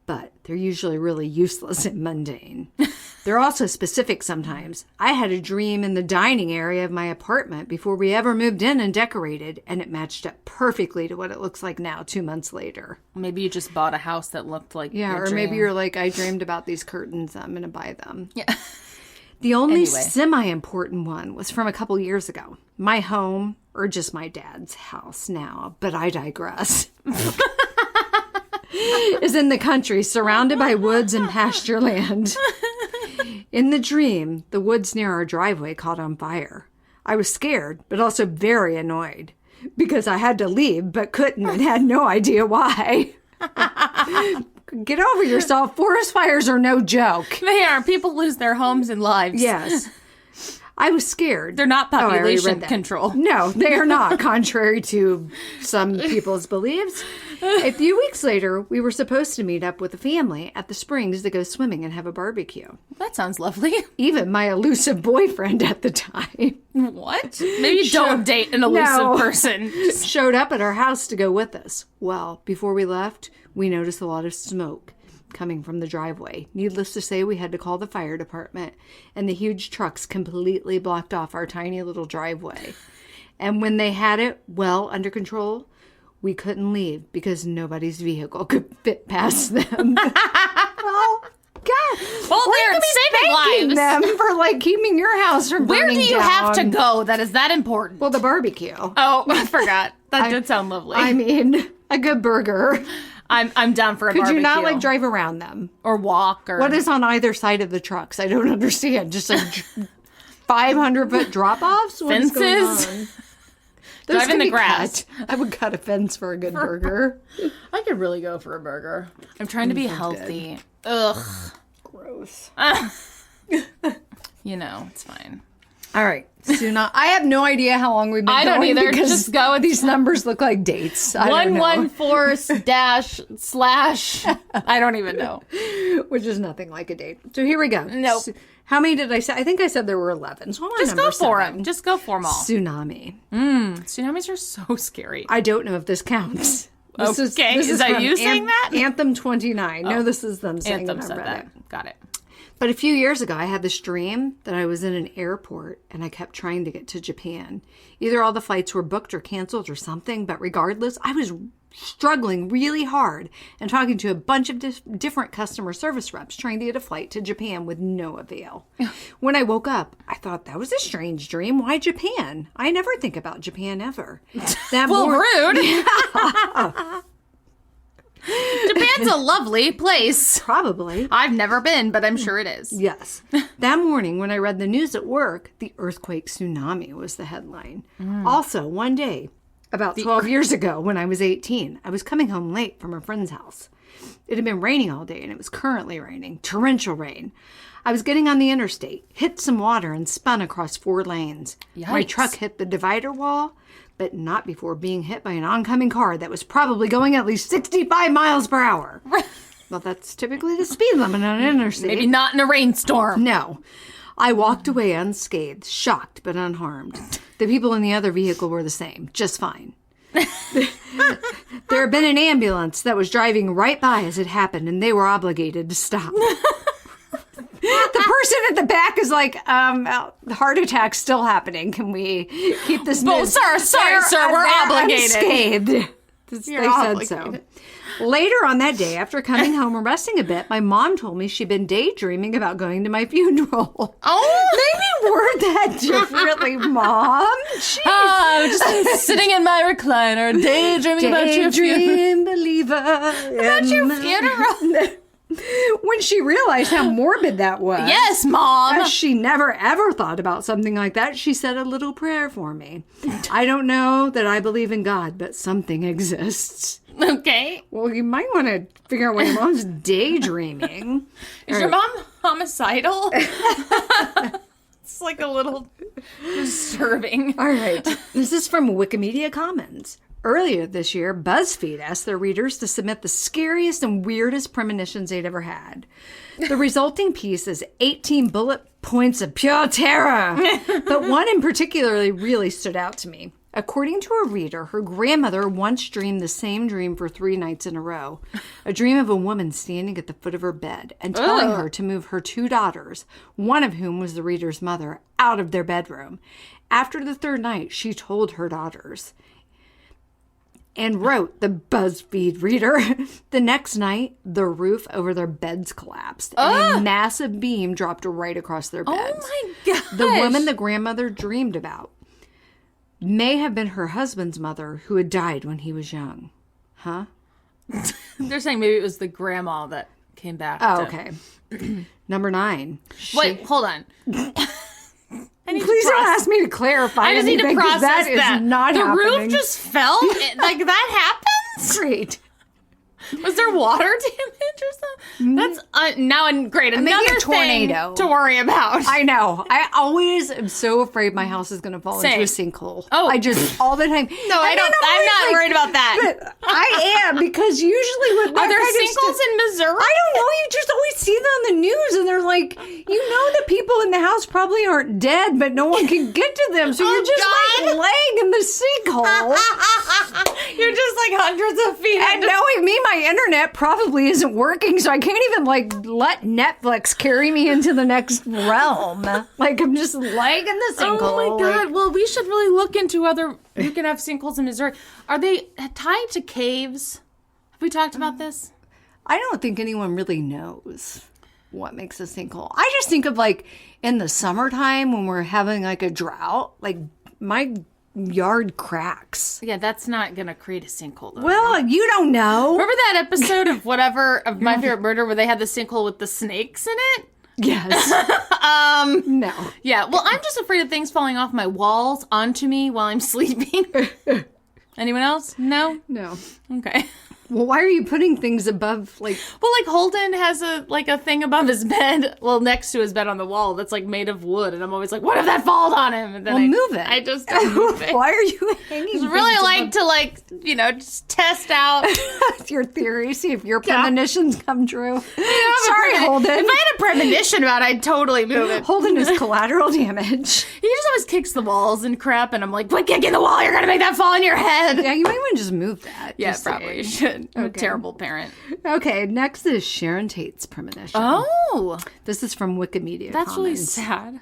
But they're usually really useless and mundane. They're also specific sometimes. I had a dream in the dining area of my apartment before we ever moved in and decorated, and it matched up perfectly to what it looks like now 2 months later. Maybe you just bought a house that looked like or maybe you're like, I dreamed about these curtains. I'm going to buy them. Yeah. The only semi-important one was from a couple years ago. My home, or just my dad's house now, but I digress. Is in the country, surrounded by woods and pasture land. In the dream, the woods near our driveway caught on fire. I was scared, but also very annoyed, because I had to leave, but couldn't and had no idea why. Get over yourself. Forest fires are no joke. They are. People lose their homes and lives. Yes. I was scared. They're not population control. No, they are not, contrary to some people's beliefs. A few weeks later, we were supposed to meet up with the family at the springs to go swimming and have a barbecue. That sounds lovely. Even my elusive boyfriend at the time. What? Maybe don't date an elusive person. Showed up at our house to go with us. Well, before we left, we noticed a lot of smoke coming from the driveway. Needless to say, we had to call the fire department, and the huge trucks completely blocked off our tiny little driveway. And when they had it well under control, we couldn't leave because nobody's vehicle could fit past them. Well, God. Well, they're saving lives. Them for like keeping your house from burning down. Where do you have to go that is that important? Well, the barbecue. Oh, I forgot. That did sound lovely. I mean, a good burger. I'm down for a barbecue. Could you not like drive around them? Or walk? Or what is on either side of the trucks? I don't understand. Just like 500-foot drop-offs? Fences? What's going on? Drive in the grass. Cut. I would cut a fence for a good burger. I could really go for a burger. I'm trying to be healthy. Good. Ugh. Gross. You know, it's fine. All right. I have no idea how long we've been going. I don't either. Just go. These numbers look like dates. 114 dash slash. I don't even know. Which is nothing like a date. So here we go. Nope. So how many did I say? I think I said there were 11. So just go for them. Just go for them all. Tsunami. Tsunamis are so scary. I don't know if this counts. This is that you saying that? Anthem 29. No, this is them saying Anthem it. said that. Got it. But a few years ago, I had this dream that I was in an airport and I kept trying to get to Japan. Either all the flights were booked or canceled or something, but regardless, I was struggling really hard and talking to a bunch of different customer service reps trying to get a flight to Japan with no avail. When I woke up, I thought, that was a strange dream. Why Japan? I never think about Japan ever. Rude. Japan's a lovely place. Probably. I've never been, but I'm sure it is. Yes. That morning when I read the news at work, the earthquake tsunami was the headline. Also, one day, about 12 years ago when I was 18, I was coming home late from a friend's house. It had been raining all day and it was currently raining. Torrential rain. I was getting on the interstate, hit some water and spun across 4 lanes. Yikes. My truck hit the divider wall, but not before being hit by an oncoming car that was probably going at least 65 miles per hour. Well, that's typically the speed limit on an interstate. Maybe not in a rainstorm. No. I walked away unscathed, shocked but unharmed. The people in the other vehicle were the same, just fine. There had been an ambulance that was driving right by as it happened, and they were obligated to stop. The person at the back is like, the heart attack's still happening. Can we keep this news? Sorry, sir, we're obligated. They said so. Later on that day, after coming home and resting a bit, my mom told me she'd been daydreaming about going to my funeral. Oh! Maybe word that differently, Mom. Jeez. I'm just sitting in my recliner, daydreaming about your funeral. Believer. About your funeral. When she realized how morbid that was. Yes, Mom. As she never ever thought about something like that, she said a little prayer for me. I don't know that I believe in God, but something exists. Okay. Well, you might want to figure out why your mom's daydreaming. Is your mom homicidal? It's like a little disturbing. All right. This is from Wikimedia Commons. Earlier this year, BuzzFeed asked their readers to submit the scariest and weirdest premonitions they'd ever had. The resulting piece is 18 bullet points of pure terror. But one in particular really stood out to me. According to a reader, her grandmother once dreamed the same dream for 3 nights in a row. A dream of a woman standing at the foot of her bed and telling her to move her 2 daughters, one of whom was the reader's mother, out of their bedroom. After the 3rd night, she told her daughters and wrote, the BuzzFeed reader, the next night, the roof over their beds collapsed and a massive beam dropped right across their beds. Oh my gosh. The woman the grandmother dreamed about may have been her husband's mother who had died when he was young. Huh? They're saying maybe it was the grandma that came back. Oh, okay. Number 9. Wait, hold on. Please don't ask me to clarify. I just need to process that. Is not the happening. roof just fell? Like that happens? Great. Was there water damage or something? That's now great. Another tornado thing to worry about. I know. I always am so afraid my house is going to fall into a sinkhole. Oh, I just all the time. No, I don't. I'm not worried about that. But I am because usually with are there sinkholes in Missouri? I don't know. You just always see them on the news, and they're like, the people in the house probably aren't dead, but no one can get to them, so you're just like laying in the sinkhole. You're just like hundreds of feet. And knowing me, my internet probably isn't working, so I can't even let Netflix carry me into the next realm. Like I'm just laying in the sinkhole. Oh my god! Well, we should really look into other. You can have sinkholes in Missouri. Are they tied to caves? Have we talked about this? I don't think anyone really knows what makes a sinkhole. I just think of in the summertime when we're having a drought, my yard cracks. Yeah, that's not gonna create a sinkhole though. Well, you don't know. Remember that episode of My Favorite Murder where they had the sinkhole with the snakes in it? Yes. No. Yeah, well, I'm just afraid of things falling off my walls onto me while I'm sleeping. Anyone else? No? No. Okay. Well, why are you putting things above, Well, Holden has a thing above his bed, next to his bed on the wall that's, made of wood, and I'm always like, what if that falls on him? And then move it. I just don't move it. Why are you hanging I really to, just test out your theory, see if your premonitions come true. Sorry, Holden. If I had a premonition about it, I'd totally move it. Holden is collateral damage. He just always kicks the walls and crap, and I'm like, quit kicking the wall, you're gonna make that fall on your head. Yeah, you might want to just move that. Yeah, probably should. I'm a terrible parent. Okay, next is Sharon Tate's premonition. Oh! This is from Wikimedia That's comments. really sad.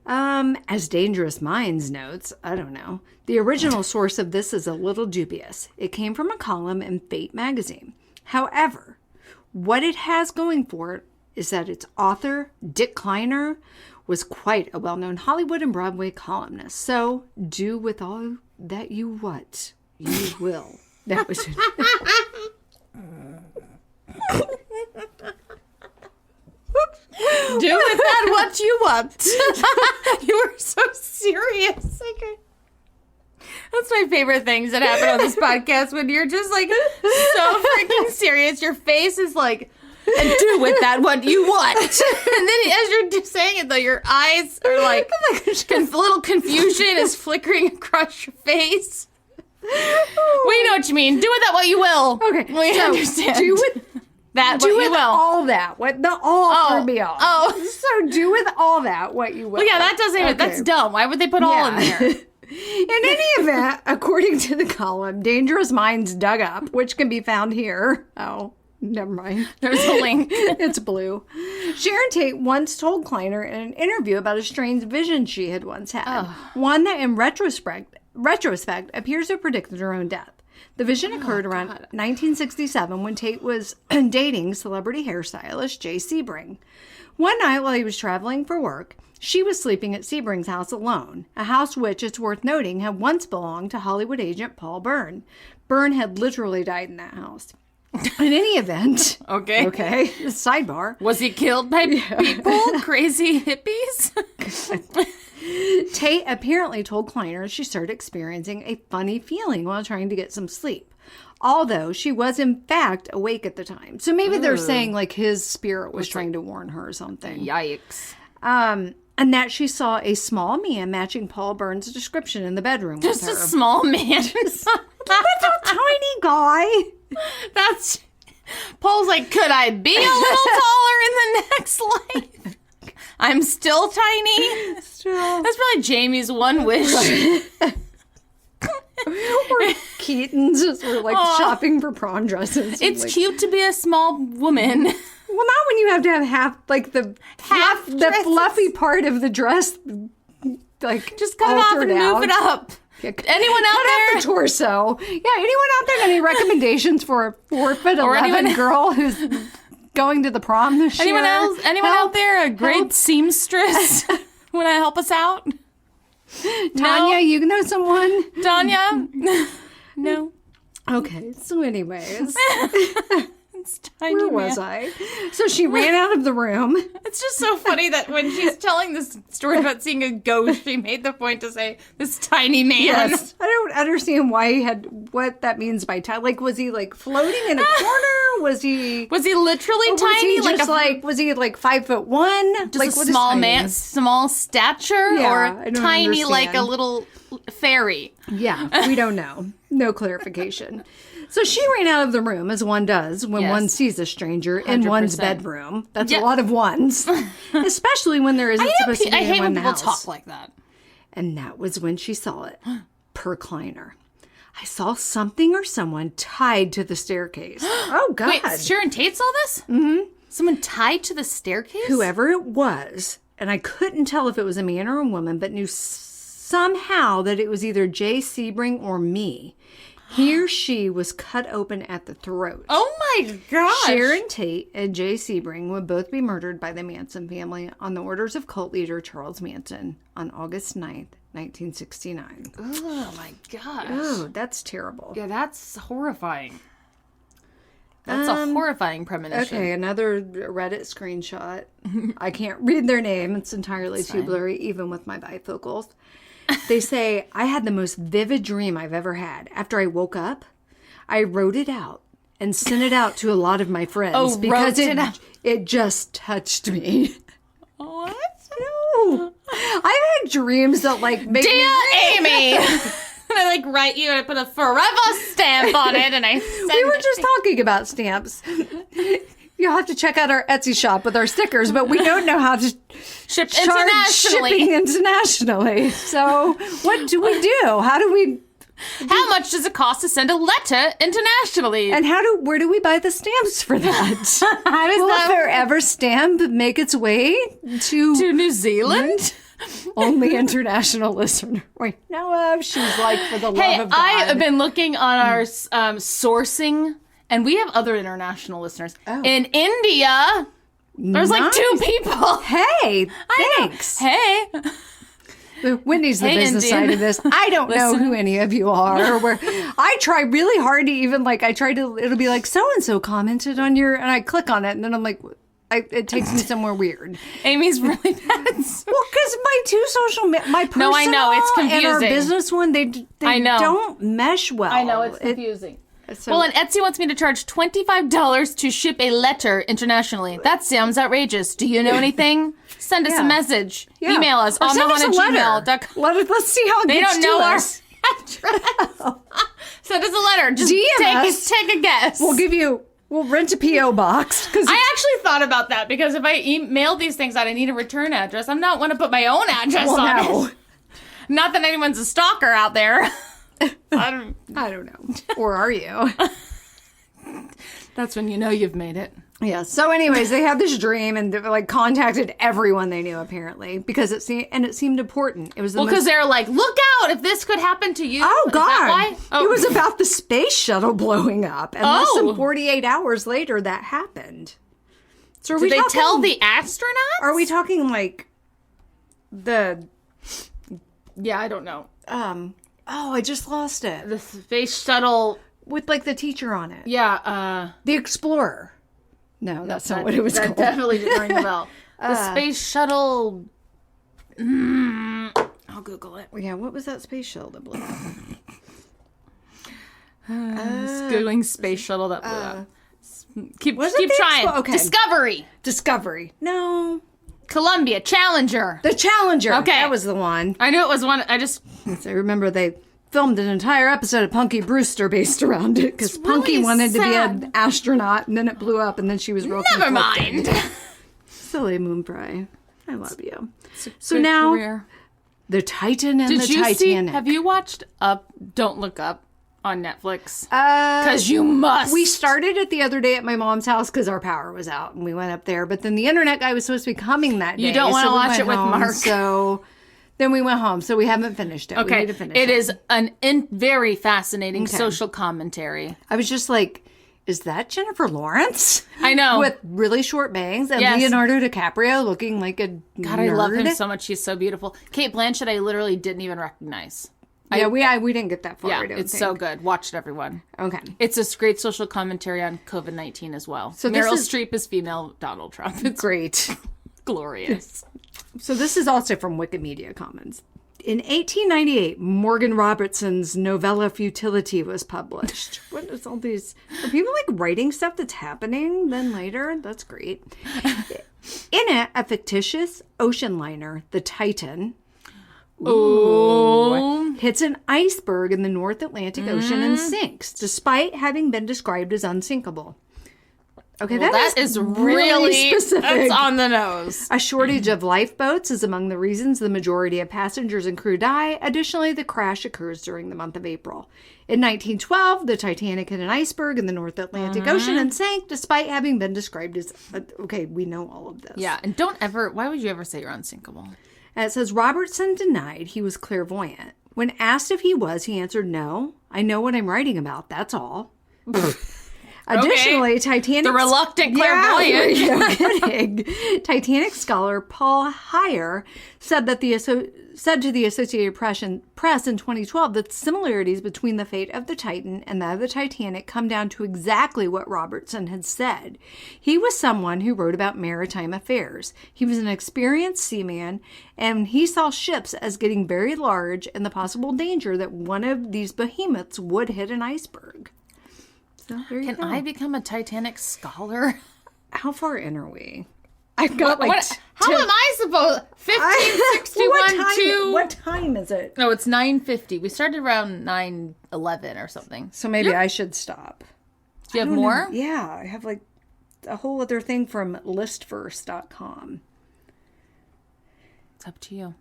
As Dangerous Minds notes, I don't know, the original source of this is a little dubious. It came from a column in Fate magazine. However, what it has going for it is that its author, Dick Kleiner, was quite a well-known Hollywood and Broadway columnist. So, do with all that you what you will. That was it. Do with that what you want. You were so serious. Okay. That's my favorite things that happen on this podcast when you're just so freaking serious. Your face is and do with that what you want. And then as you're just saying it though, your eyes are little confusion is flickering across your face. We know what you mean. Do with that what you will. Okay. We understand. Do with that do what with you will. all that. What the all threw me off. Oh. So do with all that what you will. Well, yeah, that doesn't even, that's dumb. Why would they put all in there? In any event, according to the column, Dangerous Minds Dug Up, which can be found here. Oh, never mind. There's a link. It's blue. Sharon Tate once told Kleiner in an interview about a strange vision she had once had. One that in retrospect appears to have predicted her own death. The vision occurred around 1967 when Tate was dating celebrity hairstylist Jay Sebring. One night while he was traveling for work, she was sleeping at Sebring's house alone, a house which, it's worth noting, had once belonged to Hollywood agent Paul Byrne. Byrne had literally died in that house. In any event... Okay. Sidebar. Was he killed by people? Crazy hippies? Tate apparently told Kleiner she started experiencing a funny feeling while trying to get some sleep. Although she was in fact awake at the time. So maybe they're saying his spirit was trying to warn her or something. Yikes. And that she saw a small man matching Paul Byrne's description in the bedroom with her. Just a small man. That's a tiny guy. That's Paul's like, could I be a little taller in the next life? I'm still tiny. Still. That's probably Jamie's one wish. Or Keaton's as we're like shopping for prom dresses. It's like, cute to be a small woman. Well, not when you have to have half, like the fluffy part of the dress, like just cut it off and move it up. Yeah, anyone out there? The torso. Yeah, anyone out there? Any recommendations for a 4'11" girl who's going to the prom this year? Anyone else? Anyone out there? A great seamstress? Want to help us out? Tanya, you know someone? Tanya? No. Okay, so anyways. It's tiny. Where was I? So she ran out of the room. It's just so funny that when she's telling this story about seeing a ghost, she made the point to say, this tiny man. Yes. I don't understand why he had, what that means by tiny. Like, was he like floating in a corner? Was he literally tiny? Was he like 5'1"? Just like, a small man, small stature, or tiny understand. like a little fairy? Yeah, we don't know. No clarification. So she ran out of the room, as one does when one sees a stranger in 100%. One's bedroom. That's a lot of ones, especially when there isn't supposed to be anyone in the house. I hate when people talk like that. And that was when she saw it. Per Kleiner. I saw something or someone tied to the staircase. Oh, God. Wait, Sharon Tate saw this? Mm-hmm. Someone tied to the staircase? Whoever it was, and I couldn't tell if it was a man or a woman, but knew somehow that it was either Jay Sebring or me. He or she was cut open at the throat. Oh my gosh. Sharon Tate and Jay Sebring would both be murdered by the Manson family on the orders of cult leader Charles Manson on August 9th, 1969. Oh my gosh. Oh, that's terrible. Yeah, that's horrifying. That's a horrifying premonition. Okay, another Reddit screenshot. I can't read their name. It's entirely too blurry, even with my bifocals. They say, I had the most vivid dream I've ever had. After I woke up, I wrote it out and sent it out to a lot of my friends because it just touched me. What? No. I've had dreams that like make Dear Amy! And I like write you and I put a forever stamp on it and I send We were just talking about stamps. You'll have to check out our Etsy shop with our stickers, but we don't know how to ship shipping internationally. So what do we do? How do we... How much does it cost to send a letter internationally? And where do we buy the stamps for that? Will a forever stamp make its way to New Zealand? Only international listener we know of. She's like, for the love of God. I have been looking on our sourcing, and we have other international listeners. Oh. In India, there's like 2 people. Hey, thanks. Hey. Whitney's the business Indian. side of this. I don't know who any of you are. I try really hard to even it'll be like, so-and-so commented on your, and I click on it, and then I'm like, it takes me somewhere weird. Amy's really bad. Well, because my 2 social, my personal No, I know, it's confusing. and our business one, they don't mesh well. I know, it's confusing. Well, and Etsy wants me to charge $25 to ship a letter internationally. That sounds outrageous. Do you know anything? Send us a message. Yeah. Email us. Or send us a letter. Let's see how it gets to us. They don't know our address. Send us a letter. Just take a guess. We'll rent a P.O. box. I actually thought about that because if I mail these things out, I need a return address. I'm not want to put my own address on it. Not that anyone's a stalker out there. I don't know. Or are you? That's when you know you've made it. Yeah. So anyways, they had this dream and they contacted everyone they knew apparently because it seemed important. It was because they're like, look out if this could happen to you. Oh, God. Is that why? Oh. It was about the space shuttle blowing up. And less than 48 hours later, that happened. So did they tell the astronauts? Are we talking like the... Yeah, I don't know. I just lost it. The space shuttle... With like the teacher on it. Yeah. The Explorer. No, that's not what it was called. That definitely didn't ring a bell. The space shuttle... I'll Google it. Yeah, what was that space shuttle that blew up? Googling space shuttle that blew up. Keep trying. Okay. Discovery. No. Columbia. Challenger. The Challenger. Okay. That was the one. I knew it was one. I remember they filmed an entire episode of Punky Brewster based around it because Punky really wanted to be sad. an astronaut, and then it blew up, and then she was real Never conflicted. mind. Silly Moonfry. I love you. So now, career. the Titan and Did the you Titanic. see? Have you watched Don't Look Up on Netflix? Because you must. We started it the other day at my mom's house because our power was out, and we went up there. But then the internet guy was supposed to be coming that day. You don't want to so we watch went it with home, Mark. So then we went home. So we haven't finished it. We Okay, need to finish it is an very fascinating Okay. social commentary. I was just like, is that Jennifer Lawrence? I know. With really short bangs and Yes. Leonardo DiCaprio looking like a God, nerd. I love him so much. She's so beautiful. Kate Blanchett, I literally didn't even recognize. Yeah, we didn't get that far. Yeah, I don't it's think. so good. Watch it, everyone. Okay. It's a great social commentary on COVID-19 as well. So this Meryl is- Streep is female Donald Trump. It's Great. glorious. So this is also from Wikimedia Commons. In 1898, Morgan Robertson's novella Futility was published. What is all these? Are people like writing stuff that's happening then later? That's great. In it, a fictitious ocean liner, the Titan, hits an iceberg in the North Atlantic Ocean and sinks, despite having been described as unsinkable. Okay, Well, that is really specific. That's on the nose. A shortage of lifeboats is among the reasons the majority of passengers and crew die. Additionally, the crash occurs during the month of April. In 1912, the Titanic hit an iceberg in the North Atlantic Ocean and sank, despite having been described as... okay, we know all of this. Yeah, and don't ever... Why would you ever say you're unsinkable? And it says, Robertson denied he was clairvoyant. When asked if he was, he answered, no, I know what I'm writing about, that's all. Additionally, Titanic... The reluctant clairvoyant. Yeah, no kidding. Titanic scholar Paul Heyer said to the Associated Press in 2012 that similarities between the fate of the Titan and that of the Titanic come down to exactly what Robertson had said. He was someone who wrote about maritime affairs. He was an experienced seaman, and he saw ships as getting very large and the possible danger that one of these behemoths would hit an iceberg. So there you Can go. I become a Titanic scholar? How far in are we? I've got How am I supposed... 1561 what time is it? No, it's 9:50. We started around 9:11 or something. So maybe I should stop. Do you have more? Yeah, I have like a whole other thing from listverse.com. It's up to you.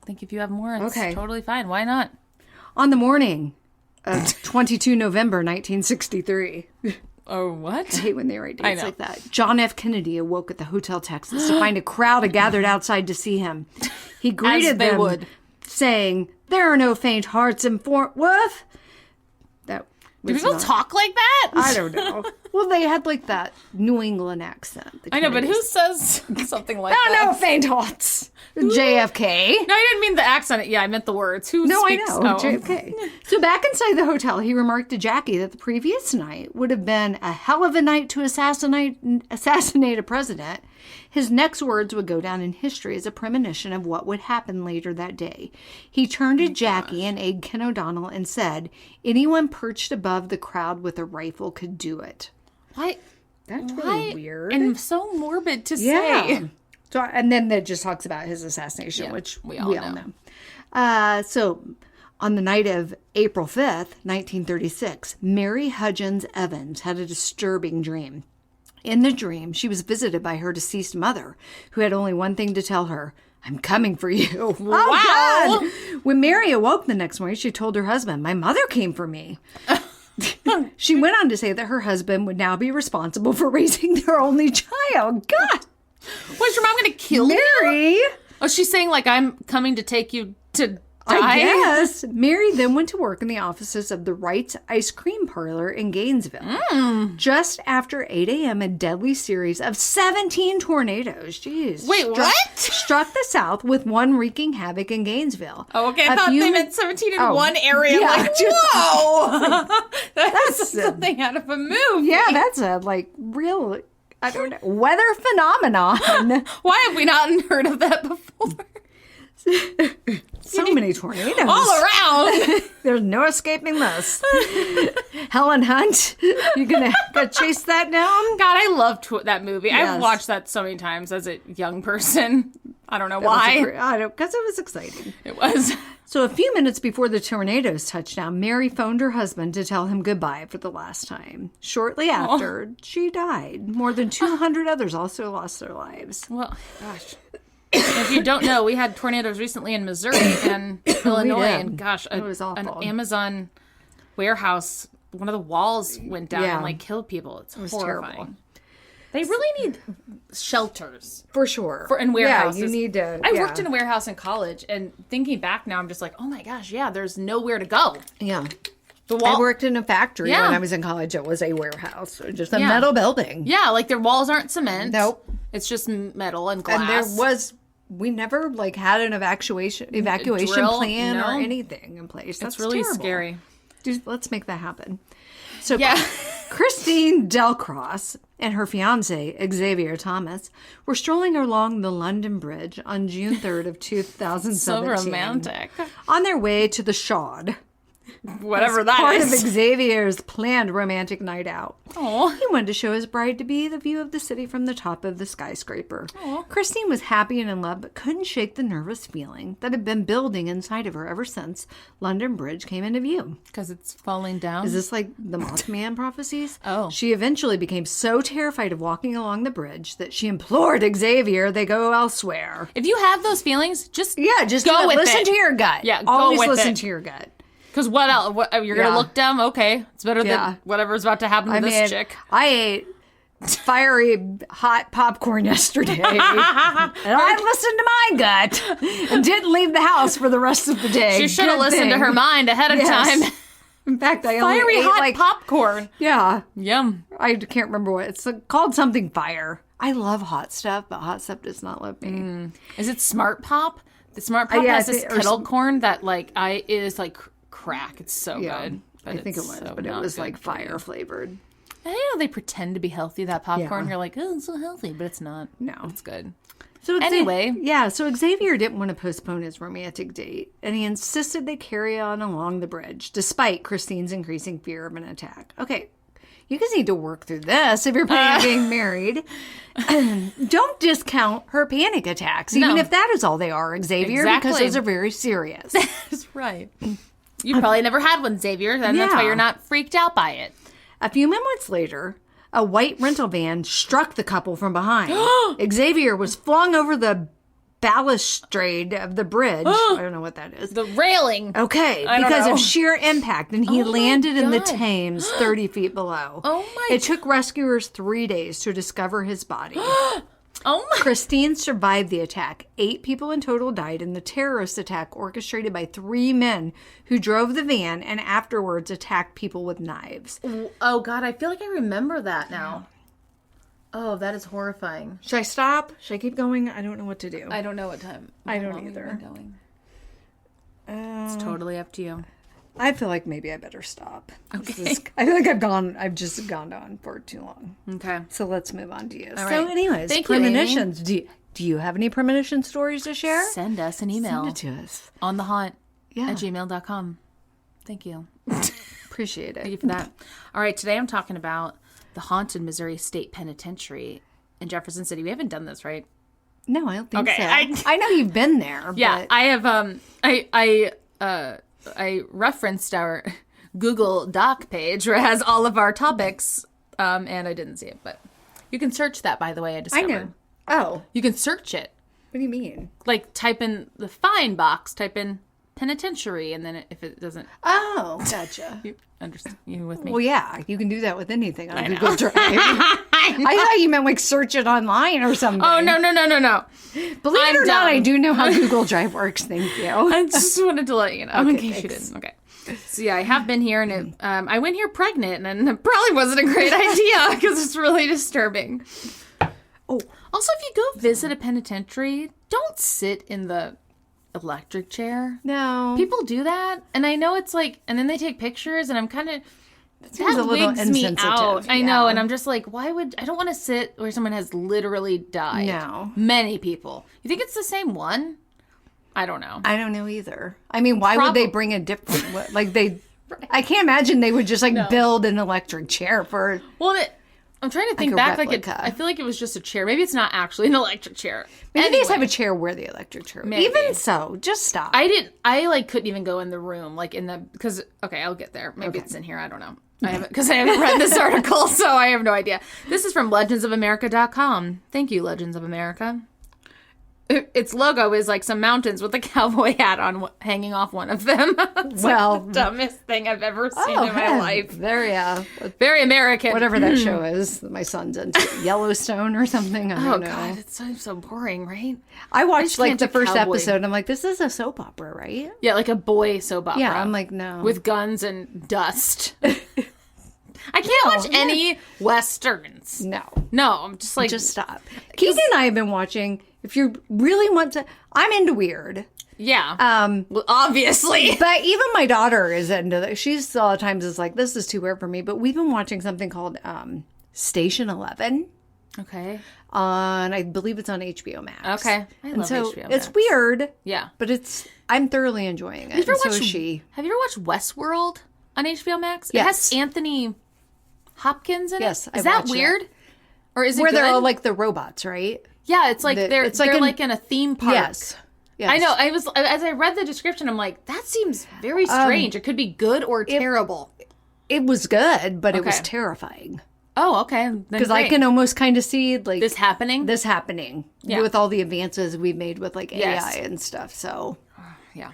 I think if you have more, it's Okay. totally fine. Why not? On the morning of 22 November 1963. Oh, what? I hate when they write I dates know. like that. John F. Kennedy awoke at the Hotel Texas to find a crowd had gathered outside to see him. He greeted they them, would. saying, "There are no faint hearts in Fort Worth." That Do was people not- talk like that? I don't know. Well, they had like that New England accent. the I know, but who Kennedys. says something like Oh, that? no faint hearts. JFK. No, I didn't mean the accent. Yeah, I meant the words. Who No, I speaks? know. Oh. JFK. So back inside the hotel, he remarked to Jackie that the previous night would have been a hell of a night to assassinate a president. His next words would go down in history as a premonition of what would happen later that day. He turned to Jackie and Aide Ken O'Donnell and said, anyone perched above the crowd with a rifle could do it. Why? That's Why? really weird. And so morbid to Yeah. say. So, and then it just talks about his assassination, Yeah, which we all know. So on the night of April 5th, 1936, Mary Hudgens Evans had a disturbing dream. In the dream, she was visited by her deceased mother, who had only one thing to tell her: I'm coming for you. Wow. Oh, God! When Mary awoke the next morning, she told her husband, my mother came for me. She went on to say that her husband would now be responsible for raising their only child. God! Was your mom going to kill you? Mary! Oh, she's saying, like, I'm coming to take you to die? I guess. Mary then went to work in the offices of the Wright's Ice Cream Parlor in Gainesville. Just after 8 a.m., a deadly series of 17 tornadoes, struck the South, with one wreaking havoc in Gainesville. Oh, okay. I thought they meant 17 in one area. yeah, Like, just- whoa! That's something out of a movie. Yeah, that's a, real, I don't know, weather phenomenon. Why have we not heard of that before? So many tornadoes. All around. There's no escaping this. Helen Hunt, you gonna chase that down? God, I loved that movie. Yes. I've watched that so many times as a young person. I don't know why. Because it was exciting. It was. So a few minutes before the tornadoes touched down, Mary phoned her husband to tell him goodbye for the last time. Shortly after, she died. More than 200 others also lost their lives. Well, gosh. If you don't know, we had tornadoes recently in Missouri and Illinois. And gosh, it was awful. An Amazon warehouse, one of the walls went down and like killed people. It was horrifying. Terrible. They really need shelters. For sure. In warehouses. Yeah, you need to. I worked in a warehouse in college, and thinking back now, I'm just like, oh my gosh, yeah, there's nowhere to go. Yeah. I worked in a factory when I was in college. It was a warehouse, just a metal building. Yeah, like their walls aren't cement. Nope. It's just metal and glass. And we never like had an evacuation plan or anything in place. That's really terrible. Scary. Dude, let's make that happen. So Christine Delcross and her fiance, Xavier Thomas, were strolling along the London Bridge on June 3rd of 2017. So romantic. On their way to the Shard. Whatever that part is. Part of Xavier's planned romantic night out. Aww. He wanted to show his bride-to-be the view of the city from the top of the skyscraper. Aww. Christine was happy and in love, but couldn't shake the nervous feeling that had been building inside of her ever since London Bridge came into view. Because it's falling down? Is this like the Mothman prophecies? Oh. She eventually became so terrified of walking along the bridge that she implored Xavier they go elsewhere. If you have those feelings, just go with it. Listen to your gut. Yeah, always go with listen it. to your gut. Because what else? You're going to look dumb? Okay. It's better than whatever's about to happen to this chick. I ate fiery hot popcorn yesterday. And I listened to my gut and didn't leave the house for the rest of the day. She should have listened to her mind ahead of time. In fact, I only fiery ate hot popcorn. Yeah. Yum. I can't remember what. It's called something fire. I love hot stuff, but hot stuff does not love me. Is it Smart Pop? The Smart Pop has this kettle corn that is like crack. It's so good. But I think it was, but it was like fire flavored. I know they pretend to be healthy, that popcorn. Yeah. You're like, oh, it's so healthy, but it's not. No. It's good. So anyway. So Xavier didn't want to postpone his romantic date, and he insisted they carry on along the bridge, despite Christine's increasing fear of an attack. Okay, you guys need to work through this if you're planning on getting married. Don't discount her panic attacks, even if that is all they are, Xavier, because those are very serious. That's right. You probably never had one, Xavier, and that's why you're not freaked out by it. A few moments later, a white rental van struck the couple from behind. Xavier was flung over the balustrade of the bridge. I don't know what that is. The railing. Okay, because of sheer impact, and he landed in the Thames 30 feet below. It took rescuers 3 days to discover his body. Christine survived the attack. 8 people in total died in the terrorist attack orchestrated by 3 men who drove the van and afterwards attacked people with knives. Oh, God, I feel like I remember that now. Oh, that is horrifying. Should I stop? Should I keep going? I don't know what to do. I don't know what time. I don't either. It's totally up to you. I feel like maybe I better stop. Okay. I feel like I've just gone on for too long. Okay. So let's move on to you. All so right. anyways, Thank premonitions. Do you have any premonition stories to share? Send us an email. Send it to us. onthehaunt@gmail.com. Thank you. Appreciate it. Thank you for that. All right, today I'm talking about the haunted Missouri State Penitentiary in Jefferson City. We haven't done this, right? No, I don't think so. I know you've been there. Yeah, but... I have. I referenced our Google Doc page where it has all of our topics, and I didn't see it, but you can search that, by the way, I discovered. I know. Oh. You can search it. What do you mean? Like, type in the find box, type in penitentiary, and then if it doesn't... Oh, gotcha. You understand? You with me? Well, yeah, you can do that with anything on Google Drive. I thought you meant like search it online or something. Oh, no. Believe it or not, I do know how Google Drive works. Thank you. I just wanted to let you know okay, in case you didn't. Okay. So yeah, I have been here, and I went here pregnant, and it probably wasn't a great idea because it's really disturbing. Oh. Also, if you go visit a penitentiary, don't sit in the electric chair. No. People do that, and I know it's like, and then they take pictures, and I'm kind of... That wigs me out. I know, and I'm just like, I don't want to sit where someone has literally died. No. Many people. You think it's the same one? I don't know. I don't know either. I mean, why would they bring a different, like they, I can't imagine they would just build an electric chair for. Well, I'm trying to think back. I feel like it was just a chair. Maybe it's not actually an electric chair. Maybe they just have a chair where the electric chair. Maybe. Even so, just stop. I couldn't even go in the room, because okay, I'll get there. Maybe it's in here. I don't know. I haven't read this article, so I have no idea. This is from legendsofamerica.com. Thank you, Legends of America. Its logo is like some mountains with a cowboy hat on, hanging off one of them. It's like the dumbest thing I've ever seen in my life. Very American. Whatever that show is that my son's into. Yellowstone or something. I don't know. God, it's so boring, right? I watched like the first episode and I'm like, this is a soap opera, right? Yeah, like a boy soap opera. Yeah, I'm like, no. With guns and dust. I can't watch any Westerns. No, I'm just like... Just stop. Keegan and I have been watching, if you really want to... I'm into weird. Yeah. Well, obviously. But even my daughter is into that. She's a lot of times is like, this is too weird for me. But we've been watching something called Station 11. Okay. I believe it's on HBO Max. Okay. I love HBO Max. It's weird. Yeah. But I'm thoroughly enjoying it. So is she. Have you ever watched Westworld on HBO Max? Yes. It has Anthony Hopkins in it. Yes, is that weird? Or is it where good? they're all like the robots, right? Yeah, it's like they're like in a theme park. Yes. I know. As I read the description, I'm like, that seems very strange. It could be good or terrible. It was good, but it was terrifying. Oh, okay. Because I can almost kind of see like this happening with all the advances we've made with like AI and stuff. So yeah.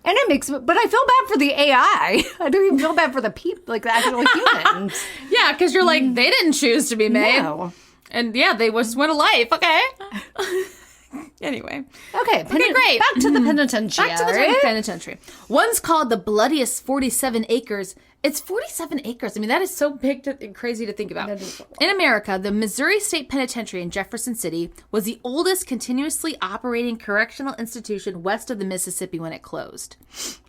And it makes, but I feel bad for the AI. I don't even feel bad for the people, like the actual humans. Yeah, because you're like, they didn't choose to be made. No. And yeah, they just went a life. Okay. Anyway. Okay, great. Back to the penitentiary. Back to the penitentiary. One's called the bloodiest 47 acres. It's 47 acres. I mean, that is so big and crazy to think about. In America, the Missouri State Penitentiary in Jefferson City was the oldest continuously operating correctional institution west of the Mississippi when it closed.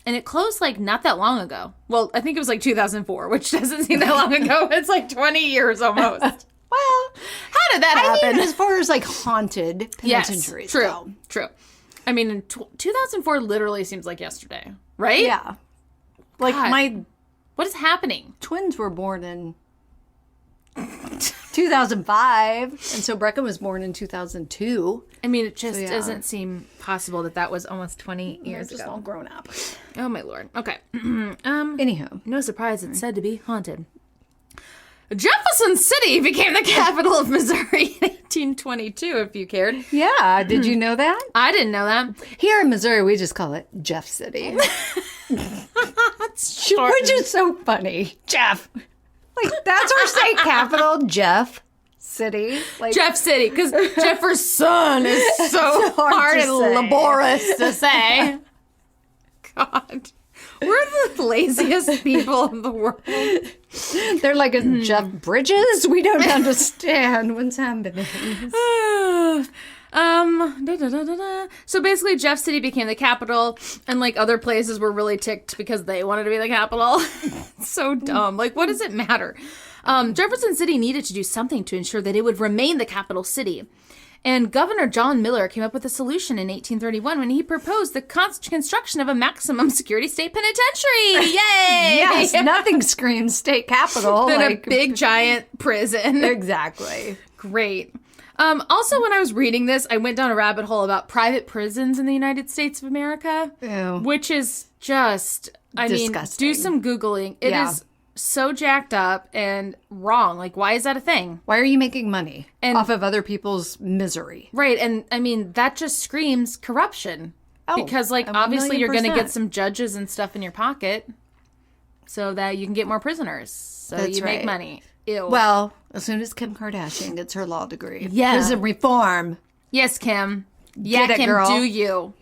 And it closed like not that long ago. Well, I think it was like 2004, which doesn't seem that long ago. It's like 20 years almost. Well, how did that happen? I mean, as far as like haunted penitentiaries go. True. I mean, in 2004 literally seems like yesterday, right? Yeah. Like God. What is happening? Twins were born in 2005, and so Brecca was born in 2002. I mean, it just doesn't seem possible that was almost 20 years ago. Just all grown up. Oh my Lord. Okay. Anywho, no surprise it's said to be haunted. Jefferson City became the capital of Missouri in 1822, if you cared. Yeah, did you know that? I didn't know that. Here in Missouri, we just call it Jeff City. Which is so funny. Jeff. Like, that's our state capital, Jeff City. Like, Jeff City, because Jefferson is so hard and laborious to say. God. We're the laziest people in the world. They're like, Jeff Bridges? We don't understand what's happening. So basically, Jeff City became the capital, and like other places were really ticked because they wanted to be the capital. So dumb. Like, what does it matter? Jefferson City needed to do something to ensure that it would remain the capital city. And Governor John Miller came up with a solution in 1831 when he proposed the construction of a maximum security state penitentiary. Yay! Yes, nothing screams state capital than a big giant prison. Exactly. Great. Also, when I was reading this, I went down a rabbit hole about private prisons in the United States of America, which is just, disgusting. Do some Googling. It is so jacked up and wrong. Like, why is that a thing? Why are you making money off of other people's misery? Right. And I mean, that just screams corruption. Because, like, obviously you're going to get some judges and stuff in your pocket so that you can get more prisoners. So you make money. Ew. Well, as soon as Kim Kardashian gets her law degree. Yeah. Prison reform. Yes, Kim. Yeah, Kim, girl. do you.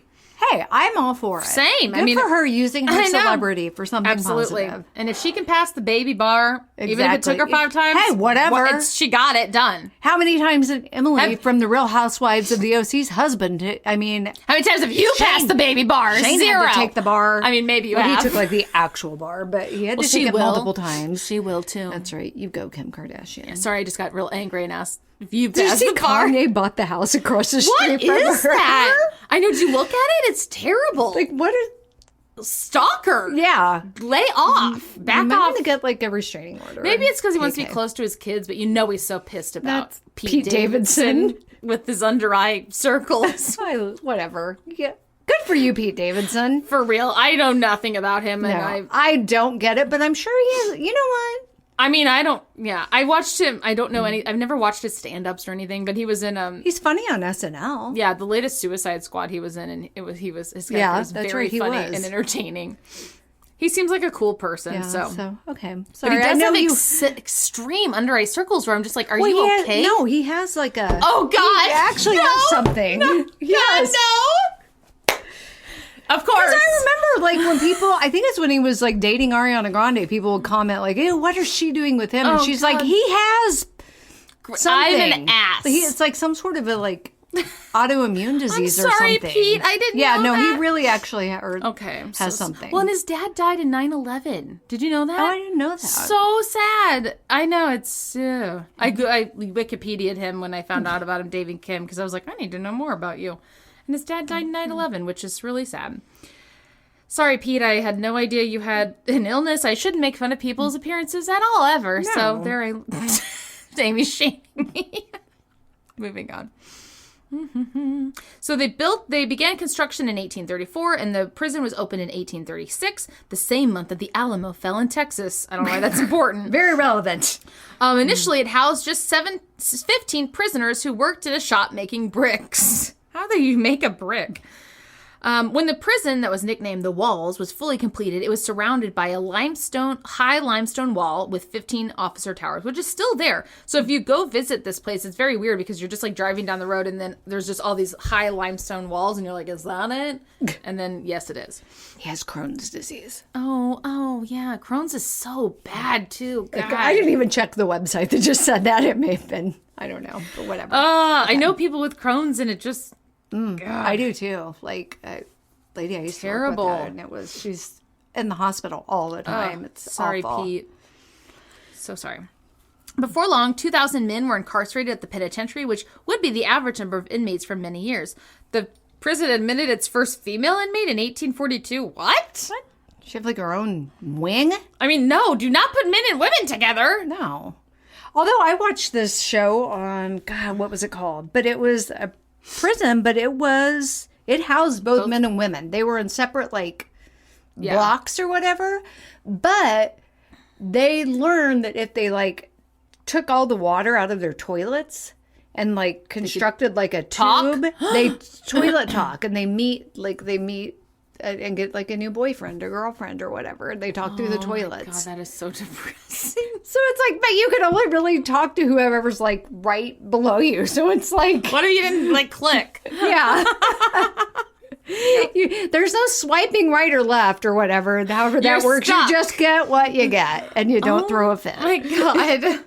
Hey, I'm all for it. Same. Good for her using her celebrity for something positive. And if she can pass the baby bar, even if it took her 5 times, hey, whatever. She got it done. How many times did Emily from the Real Housewives of the OC's husband? I mean, how many times have you passed the baby bar? Shane 0. had to take the bar. I mean, maybe you have. He took like the actual bar, but he had to take it multiple times. She will too. That's right. You go, Kim Kardashian. Yeah, sorry, I just got real angry and asked if you Did passed you see the bar. Kanye bought the house across the street What from is her? that? I know. Did you look at it? It's terrible. Like, what is... stalker. Yeah. Lay off. Back I'm off. going to get like a restraining order. Maybe it's because he wants to be close to his kids, but he's so pissed about That's Pete Davidson with his under eye circles. Whatever. Yeah. Good for you, Pete Davidson. For real. I know nothing about him. No, And I don't get it, but I'm sure he is. You know what? I mean, I watched him. I don't know I've never watched his stand-ups or anything, but he was in, He's funny on SNL. yeah, the latest Suicide Squad he was in, and his character was that's very right, he funny was. and entertaining. He seems like a cool person, So okay. But Sorry, he does I know have extreme under eye circles where I'm just like, are Well, you okay? No, he has like a. Oh, God. He actually has something. Yes. God, no. Of course. Because I remember, like, when people, I think it's when he was, like, dating Ariana Grande, people would comment, like, ew, what is she doing with him? And she's like, he has something. I'm an ass. It's like some sort of a, like, autoimmune disease I'm or sorry, something. Pete. I didn't know Yeah, no, that. he really actually has something. Well, and his dad died in 9/11. Did you know that? Oh, I didn't know that. So sad. I know, it's... I Wikipedia'd him when I found out about him dating Kim, because I was like, I need to know more about you. And his dad died in 9/11, which is really sad. Sorry, Pete, I had no idea you had an illness. I shouldn't make fun of people's appearances at all, ever. No. So there Amy's shaming me. Moving on. So they began construction in 1834, and the prison was opened in 1836, the same month that the Alamo fell in Texas. I don't know why that's important. Very relevant. Initially, it housed just 15 prisoners who worked in a shop making bricks. How do you make a brick? When the prison that was nicknamed the Walls was fully completed, it was surrounded by a high limestone wall with 15 officer towers, which is still there. So if you go visit this place, it's very weird because you're just like driving down the road and then there's just all these high limestone walls and you're like, is that it? And then, yes, it is. He has Crohn's disease. Oh, yeah. Crohn's is so bad, too. God. I didn't even check the website that just said that. It may have been, I don't know, but whatever. I know people with Crohn's and it just... God. I do too. Like a lady I used to work with, and she's in the hospital all the time. It's sorry, awful. Pete. So sorry. Before long, 2,000 men were incarcerated at the penitentiary, which would be the average number of inmates for many years. The prison admitted its first female inmate in 1842. What? She have like her own wing? I mean, no. Do not put men and women together. No. Although I watched this show on God, what was it called? But it was a prison, but it housed both men and women. They were in separate blocks or whatever, but they learned that if they like took all the water out of their toilets and like constructed like a tube, they toilet talk and they meet and get like a new boyfriend or girlfriend or whatever, and they talk through the toilets. God, that is so depressing. So it's like, but you can only really talk to whoever's like right below you. So it's like, what if you didn't like click? Yeah. There's no swiping right or left or whatever. However that works, stuck. you just get what you get, and you don't throw a fit. Oh my God.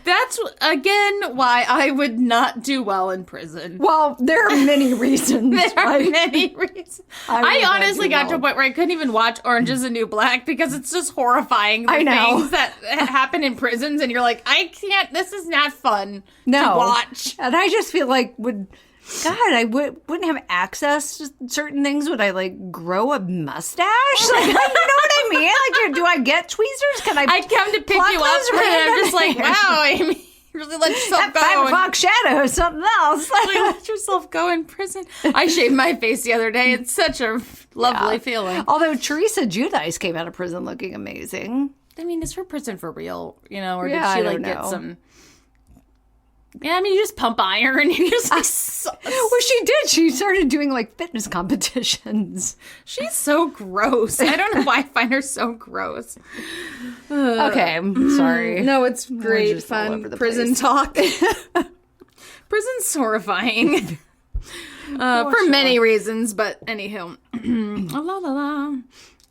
That's, again, why I would not do well in prison. Well, there are many reasons. Many reasons. I honestly got to a point where I couldn't even watch Orange is the New Black because it's just horrifying. The things that happen in prisons, and you're like, I can't, this is not fun to watch. And I just feel like, I wouldn't have access to certain things. Would I like grow a mustache? Like, you know what I mean? Like, do I get tweezers? Can I come to pick you up and I'm just like, wow, Amy, you really let yourself go. 5 o'clock shadow is something else. Really let yourself go in prison. I shaved my face the other day. It's such a lovely feeling. Although Teresa Giudice came out of prison looking amazing. I mean, is her prison for real? You know, or did Yeah, she I like don't get know. some? Yeah, I mean, you just pump iron and you just like. Well, she did. She started doing like fitness competitions. She's so gross. I don't know why I find her so gross. Okay, I'm sorry. No, it's great just all over fun the prison place. talk. Prison's horrifying. For many reasons, but anywho. La, la, la.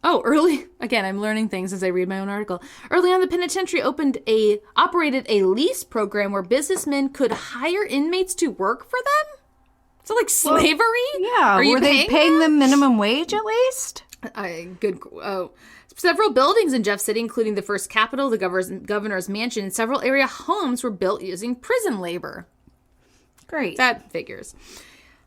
Oh, again, I'm learning things as I read my own article. Early on, the penitentiary operated a lease program where businessmen could hire inmates to work for them? So like slavery? Yeah, were they paying them minimum wage at least? Several buildings in Jeff City, including the first Capitol, the governor's mansion, and several area homes were built using prison labor. Great. That figures.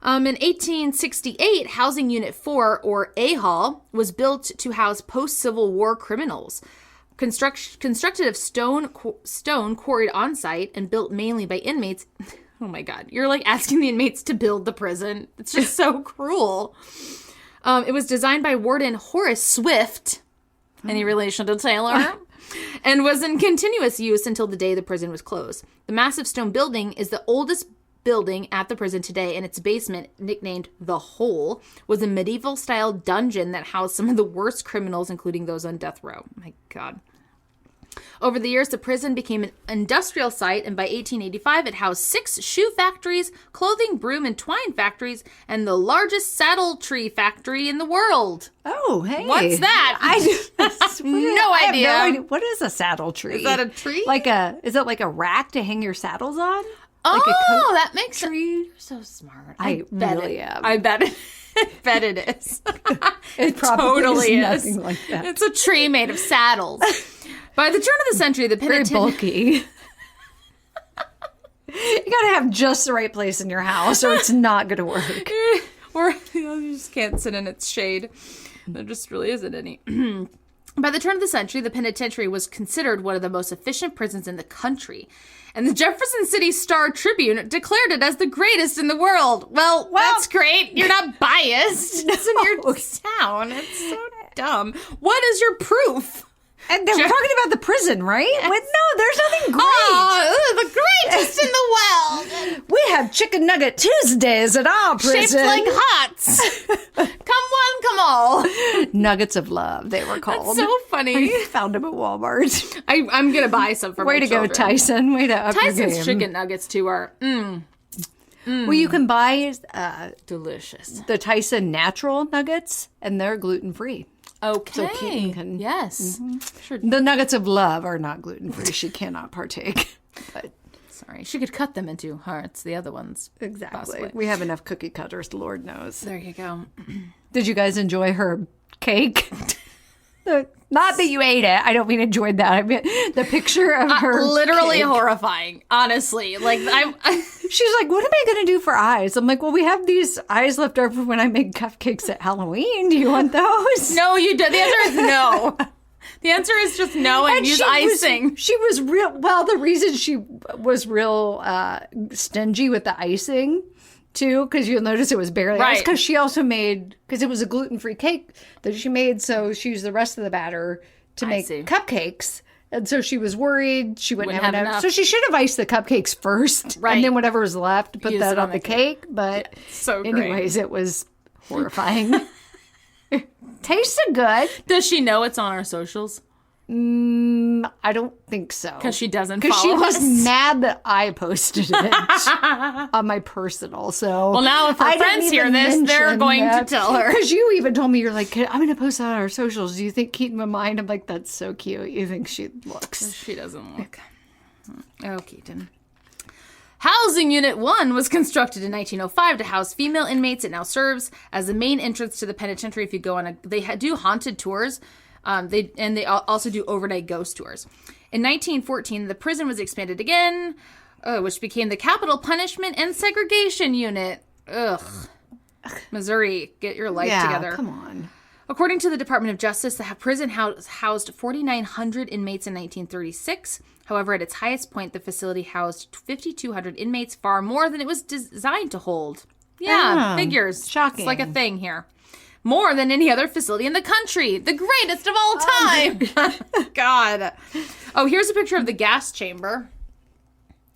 In 1868, Housing Unit 4, or A-Hall, was built to house post-Civil War criminals. Constructed of stone quarried on site and built mainly by inmates. Oh my God, you're like asking the inmates to build the prison. It's just so cruel. It was designed by Warden Horace Swift, any relation to Taylor, and was in continuous use until the day the prison was closed. The massive stone building is the oldest building at the prison today, and its basement, nicknamed The Hole, was a medieval-style dungeon that housed some of the worst criminals, including those on death row. My God. Over the years, the prison became an industrial site, and by 1885, it housed 6 shoe factories, clothing, broom, and twine factories, and the largest saddle tree factory in the world. Oh, hey. What's that? I have no idea. What is a saddle tree? Is that a tree? Is it like a rack to hang your saddles on? Oh, that makes sense. You're so smart. I really am. I bet it. I bet it is. It probably totally is is. nothing like that. It's a tree made of saddles. By the turn of the century, the Very penitentiary... bulky. You gotta have just the right place in your house or it's not gonna work. Or you just can't sit in its shade. There just really isn't any. By the turn of the century, the penitentiary was considered one of the most efficient prisons in the country. And the Jefferson City Star-Tribune declared it as the greatest in the world. Well, that's great. You're not biased. It's in your town. It's so dumb. What is your proof? And we're talking about the prison, right? Yes. No, there's nothing great. Oh, the greatest in the world. We have Chicken Nugget Tuesdays at our prison. Shaped like hearts. Come one, come all. Nuggets of love, they were called. That's so funny. I found them at Walmart. I'm going to buy some for my children. Way to go, Tyson. Way to up your game. Tyson's chicken nuggets, too, are Well, you can buy delicious. The Tyson natural nuggets, and they're gluten-free. Okay. So Keaton can... Yes. Mm-hmm. Sure. The nuggets of love are not gluten-free. She cannot partake. But sorry. She could cut them into hearts, the other ones. Exactly. Possibly. We have enough cookie cutters, Lord knows. There you go. Did you guys enjoy her cake? Not that you ate it. I don't mean enjoyed that. I mean the picture of her literally cake. Horrifying. Honestly. Like, She's like, what am I going to do for eyes? I'm like, well, we have these eyes left over when I make cupcakes at Halloween. Do you want those? No, you don't. The answer is no. The answer is just no and use icing. She was real. Well, the reason she was real stingy with the icing, too, because you'll notice it was barely ice, because she also made, because it was a gluten-free cake that she made, so she used the rest of the batter to make cupcakes. And so she was worried she wouldn't have enough. So she should have iced the cupcakes first. Right. And then whatever was left, put that on the cake. But anyways, it was horrifying. Tasted good. Does she know it's on our socials? I don't think so. Because she doesn't follow us. Because she was mad that I posted it on my personal. So well, now if her friends hear this, they're going to tell her. Because you even told me, you're like, I'm going to post that on our socials. Do you think Keaton would mind? I'm like, that's so cute. You think she looks. She doesn't look. Oh, Keaton. Housing Unit 1 was constructed in 1905 to house female inmates. It now serves as the main entrance to the penitentiary. If you go on they do haunted tours. They also do overnight ghost tours. In 1914, the prison was expanded again, which became the Capital Punishment and Segregation Unit. Ugh. Missouri, get your life together. Come on. According to the Department of Justice, the prison housed 4,900 inmates in 1936. However, at its highest point, the facility housed 5,200 inmates, far more than it was designed to hold. Yeah, figures. Shocking. It's like a thing here. More than any other facility in the country. The greatest of all time. God. Oh, here's a picture of the gas chamber.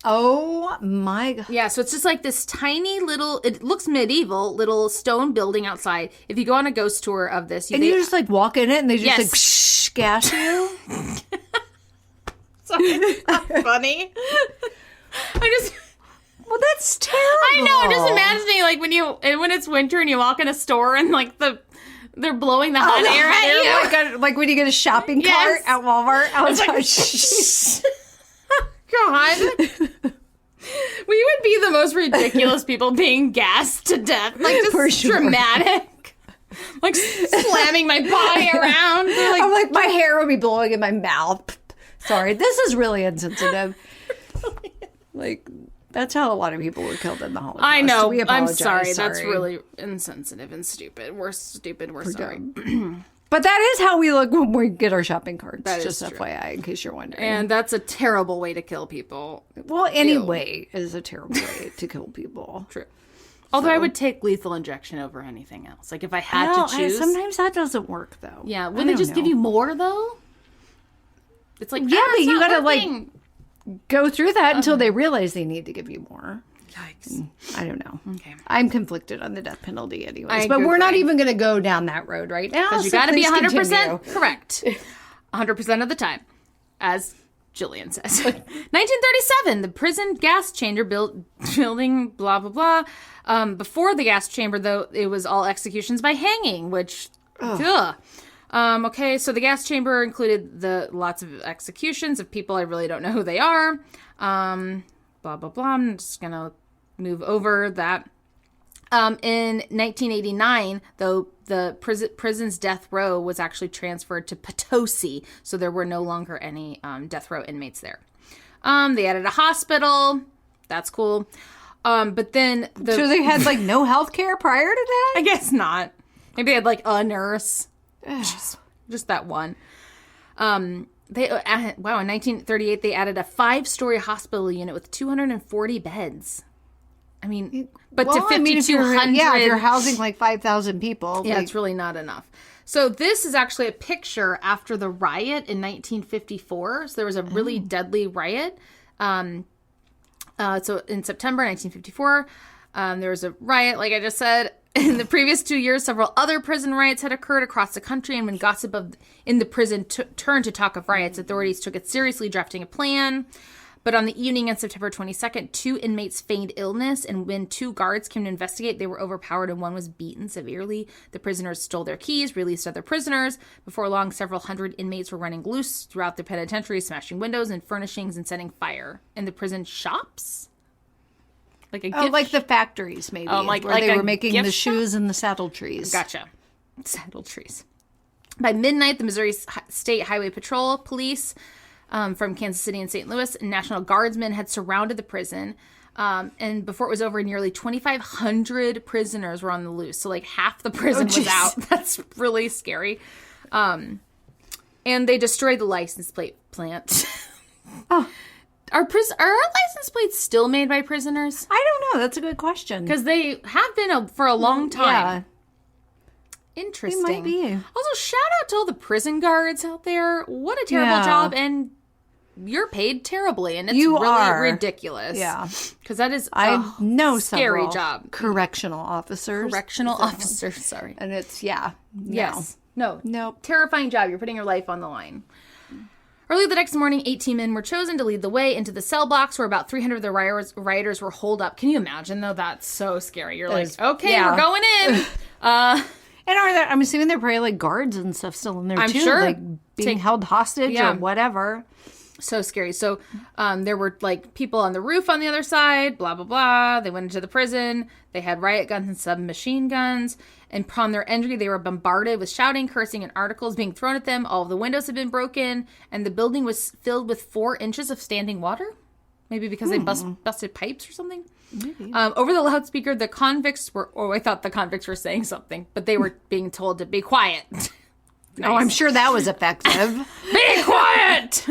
Oh, my God. Yeah, so it's just like this tiny little, it looks medieval, little stone building outside. If you go on a ghost tour of this. You just like walk in it and they just like shh, gas you? Sorry, it's not funny. Well, that's terrible. I know. I'm just imagining like when it's winter and you walk in a store and like they're blowing the hot air at you. Like when you get a shopping cart at Walmart. I was like, shh. God. We would be the most ridiculous people being gassed to death. Like just dramatic. Like slamming my body around. Like, I'm like, my hair would be blowing in my mouth. Sorry, this is really insensitive. Like, That's how a lot of people were killed in the Holocaust. I know. We I'm apologize. sorry. That's really insensitive and stupid. We're stupid. We're sorry. But that is how we look when we get our shopping cards. That just is true. FYI, in case you're wondering. And that's a terrible way to kill people. Well, any way is a terrible way to kill people. True. Although I would take lethal injection over anything else. Like if I had to choose. Sometimes that doesn't work though. Yeah. Wouldn't it just give you more though? It's like, yeah, but you gotta working. Go through that until they realize they need to give you more. Yikes. I don't know. Okay. I'm conflicted on the death penalty anyways. I But we're not agree. even going to go down that road right now. Because you so got to be please 100% continue. correct. 100% of the time. As Jillian says. 1937, the prison gas chamber building, blah, blah, blah. Before the gas chamber, though, it was all executions by hanging, which, ugh. Okay, so the gas chamber included lots of executions of people. I really don't know who they are. Blah, blah, blah. I'm just going to move over that. In 1989, though, the prison's death row was actually transferred to Potosi, so there were no longer any death row inmates there. They added a hospital. That's cool. But then... So they had, no health care prior to that? I guess not. Maybe they had, a nurse. Just that one. In 1938, they added a 5-story hospital unit with 240 beds. I mean, but to 5,200. If you're housing 5,000 people. Yeah, it's really not enough. So this is actually a picture after the riot in 1954. So there was a really deadly riot. So in September 1954, there was a riot, like I just said. In the previous 2 years, several other prison riots had occurred across the country, and when gossip in the prison turned to talk of riots, authorities took it seriously, drafting a plan. But on the evening of September 22nd, 2 inmates feigned illness, and when 2 guards came to investigate, they were overpowered and one was beaten severely. The prisoners stole their keys, released other prisoners. Before long, several hundred inmates were running loose throughout the penitentiary, smashing windows and furnishings and setting fire in the prison shops. Like the factories, maybe. Where they were making the shoes and the saddle trees. Gotcha. Saddle trees. By midnight, the Missouri State Highway Patrol Police from Kansas City and St. Louis and National Guardsmen had surrounded the prison. And before it was over, nearly 2,500 prisoners were on the loose. So half the prison was out. That's really scary. And they destroyed the license plate plant. Oh. Are license plates still made by prisoners? I don't know. That's a good question. Because they have been for a long time. Yeah. Interesting. They might be. Also, shout out to all the prison guards out there. What a terrible job. And you're paid terribly. And it's really ridiculous. Yeah. Because that is a scary job. Correctional officers. Sorry. And it's, Yes. No. Nope. Terrifying job. You're putting your life on the line. Early the next morning, 18 men were chosen to lead the way into the cell blocks where about 300 of the rioters were holed up. Can you imagine, though? That's so scary. You're we're going in. And I'm assuming they're probably guards and stuff still in there, I'm too. sure. Being held hostage or whatever. So scary. So there were people on the roof on the other side, blah, blah, blah. They went into the prison. They had riot guns and submachine guns. And upon their entry, they were bombarded with shouting, cursing, and articles being thrown at them. All of the windows had been broken. And the building was filled with 4 inches of standing water. Maybe because they busted pipes or something. Maybe. Over the loudspeaker, the convicts were... Oh, I thought the convicts were saying something. But they were being told to be quiet. Nice. Oh, I'm sure that was effective. Be quiet!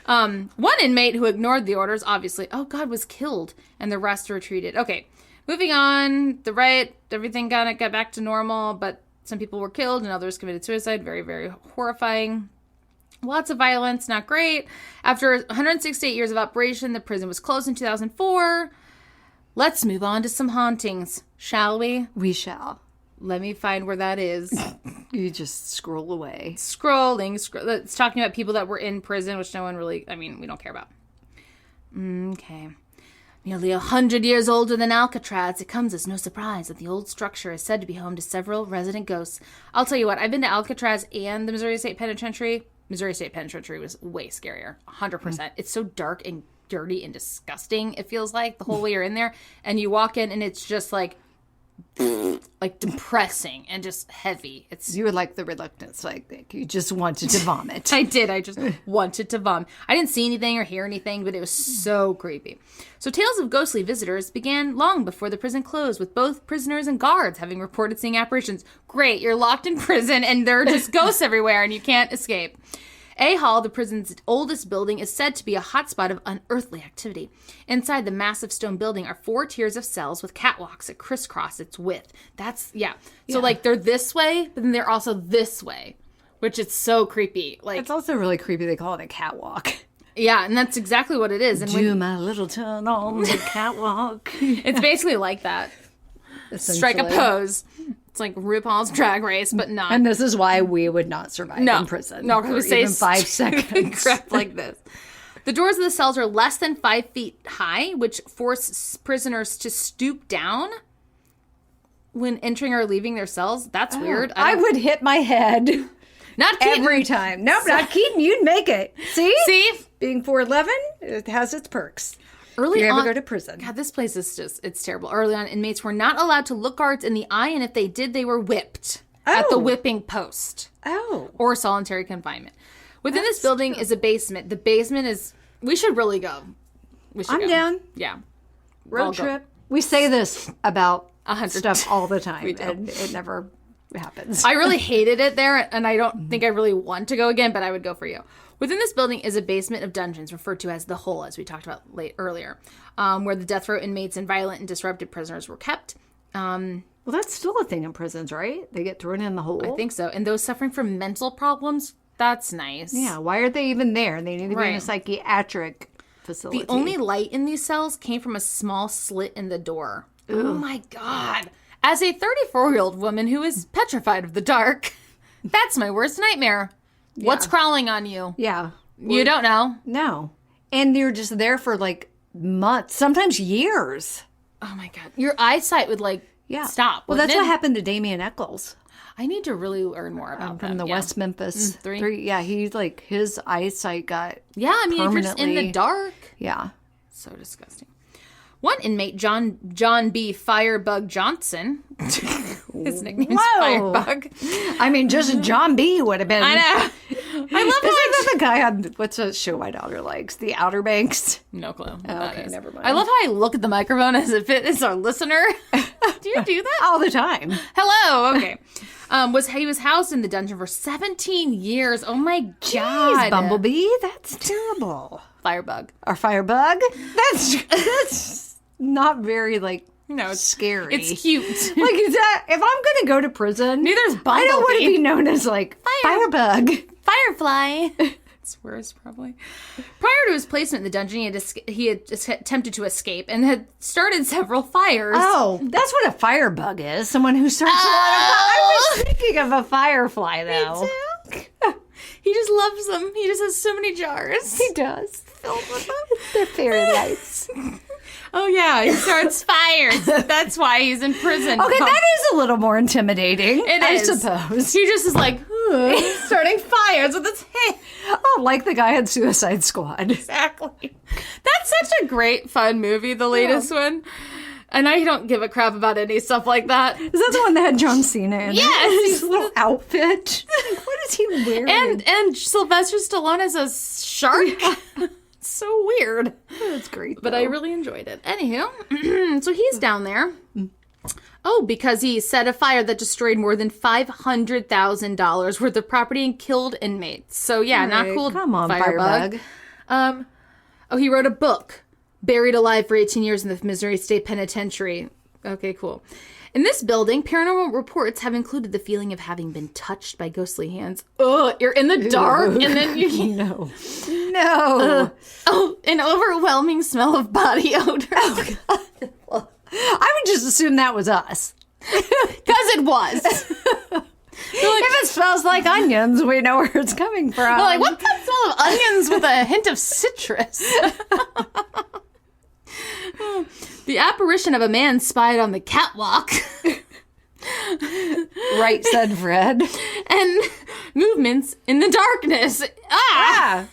One inmate who ignored the orders, obviously, was killed, and the rest retreated. Okay, moving on. The riot, everything got back to normal, but some people were killed and others committed suicide. Very, very horrifying. Lots of violence, not great. After 168 years of operation, the prison was closed in 2004. Let's move on to some hauntings, shall we? We shall. Let me find where that is. You just scroll away. Scrolling. It's talking about people that were in prison, which no one really, we don't care about. Okay. Nearly 100 years older than Alcatraz, it comes as no surprise that the old structure is said to be home to several resident ghosts. I'll tell you what, I've been to Alcatraz and the Missouri State Penitentiary. Missouri State Penitentiary was way scarier. 100%. It's so dark and dirty and disgusting, it feels like, the whole way you're in there. And you walk in and it's just like depressing and just heavy. You would like the reluctance, like you just wanted to vomit. I did. I just wanted to vomit. I didn't see anything or hear anything, but it was so creepy. So tales of ghostly visitors began long before the prison closed, with both prisoners and guards having reported seeing apparitions. Great, you're locked in prison and there are just ghosts everywhere and you can't escape. A Hall, the prison's oldest building, is said to be a hotspot of unearthly activity. Inside the massive stone building are 4 tiers of cells with catwalks that crisscross its width. So, like, they're this way, but then they're also this way, which is so creepy. Like, it's also really creepy. They call it a catwalk. Yeah, and that's exactly what it is. And my little turn on the catwalk. It's basically like that. Strike a pose. It's like RuPaul's Drag Race, but not. And this is why we would not survive in prison. No, because we say even 5 seconds. Crap like this. The doors of the cells are less than 5 feet high, which force prisoners to stoop down when entering or leaving their cells. That's weird. I would hit my head. Not Keaton. Every time. Nope, not Keaton. You'd make it. See? Being 4'11", it has its perks. Early you on, ever go to prison. God, this place is it's terrible. Early on, inmates were not allowed to look guards in the eye, and if they did, they were whipped at the whipping post. Or solitary confinement. Within this building is a basement. The basement is... We should really go. I'm down. Yeah. Road trip. We say this about 100 stuff all the time, We do. and it never happens. I really hated it there, and I don't think I really want to go again, but I would go for you. Within this building is a basement of dungeons, referred to as the Hole, as we talked about earlier, where the death row inmates and violent and disrupted prisoners were kept. Well, that's still a thing in prisons, right? They get thrown in the hole. I think so. And those suffering from mental problems, that's nice. Yeah, why are they even there? They need to be in a psychiatric facility. The only light in these cells came from a small slit in the door. Ugh. Oh my God. As a 34-year-old woman who is petrified of the dark, that's my worst nightmare. Yeah. What's crawling on you? Yeah. You don't know. No. And you're just there for like months, sometimes years. Oh my God. Your eyesight would stop. Well, that's what happened to Damien Eccles. I need to really learn more about from the West Memphis 3. Yeah, he's like, his eyesight got if you're just in the dark. Yeah. So disgusting. One inmate, John B. Firebug Johnson. His nickname is Firebug. I mean, just John B. would have been. I know. I love Isn't that the guy on, what's a show my daughter likes? The Outer Banks? No clue. Okay, never mind. I love how I look at the microphone as if it is our listener. Do you do that? All the time. Hello. Okay. He was housed in the dungeon for 17 years. Oh my God. Jeez, Bumblebee. That's terrible. Firebug. Or Firebug? That's not very, no, it's scary. It's cute. Is that, if I'm going to go to prison, neither's Bumblebee. I don't want to be known as, Firebug. Firefly. It's worse, probably. Prior to his placement in the dungeon, he had attempted to escape and had started several fires. Oh, that's what a firebug is. Someone who starts a lot of fires. I was thinking of a firefly, though. Me too. He just loves them. He just has so many jars. He does. Filled with them. They're fairy lights. Oh, yeah. He starts fires. That's why he's in prison. Okay, that is a little more intimidating. I suppose. He just is like, starting fires with his hand. Oh, like the guy on Suicide Squad. Exactly. That's such a great, fun movie, the latest one. And I don't give a crap about any stuff like that. Is that the one that had John Cena in it? Yes! His little outfit. What is he wearing? And Sylvester Stallone as a shark. Yeah. So weird. That's great, but I really enjoyed it. Anywho, so he's down there. Oh, because he set a fire that destroyed more than $500,000 worth of property and killed inmates. So yeah, not cool. Come on, Firebug. He wrote a book, Buried Alive for 18 Years in the Missouri State Penitentiary. Okay, cool. In this building, paranormal reports have included the feeling of having been touched by ghostly hands. Ugh, you're in the dark, and then you can't. No. An overwhelming smell of body odor. Oh, God. Well, I would just assume that was us. Because it was. If it smells like onions, we know where it's coming from. We're like, what's that smell of onions with a hint of citrus? The apparition of a man spied on the catwalk. Right, said Fred. And movements in the darkness. Ah!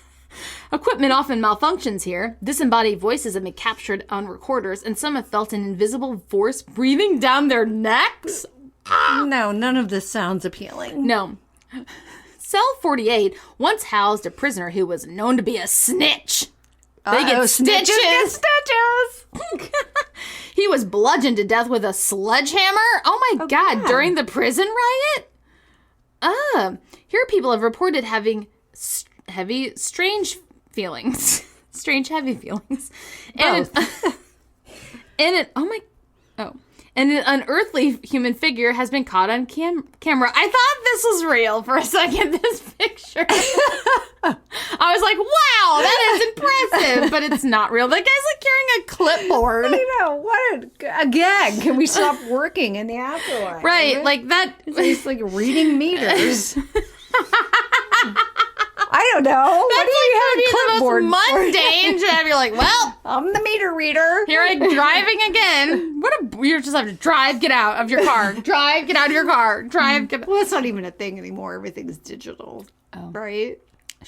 Equipment often malfunctions here. Disembodied voices have been captured on recorders, and some have felt an invisible force breathing down their necks. No, none of this sounds appealing. No. Cell 48 once housed a prisoner who was known to be a snitch. They get stitches. Get stitches. He was bludgeoned to death with a sledgehammer. Oh my God. During the prison riot? Here people have reported having strange feelings. Strange, heavy feelings. And and an unearthly human figure has been caught on camera. I thought this was real for a second, this picture. I was like, wow, that is impressive. But it's not real. That guy's like carrying a clipboard. I know. What a gag. Can we stop working in the afterlife? Right. Like that. He's like reading meters. I don't know. That's what do you have a clipboard the most mundane job. You're like, well, I'm the meter reader. Here I'm driving again. You just have to drive, get out of your car. Drive, get out of your car. Drive, get out. Well, that's not even a thing anymore. Everything's digital. Oh. Right?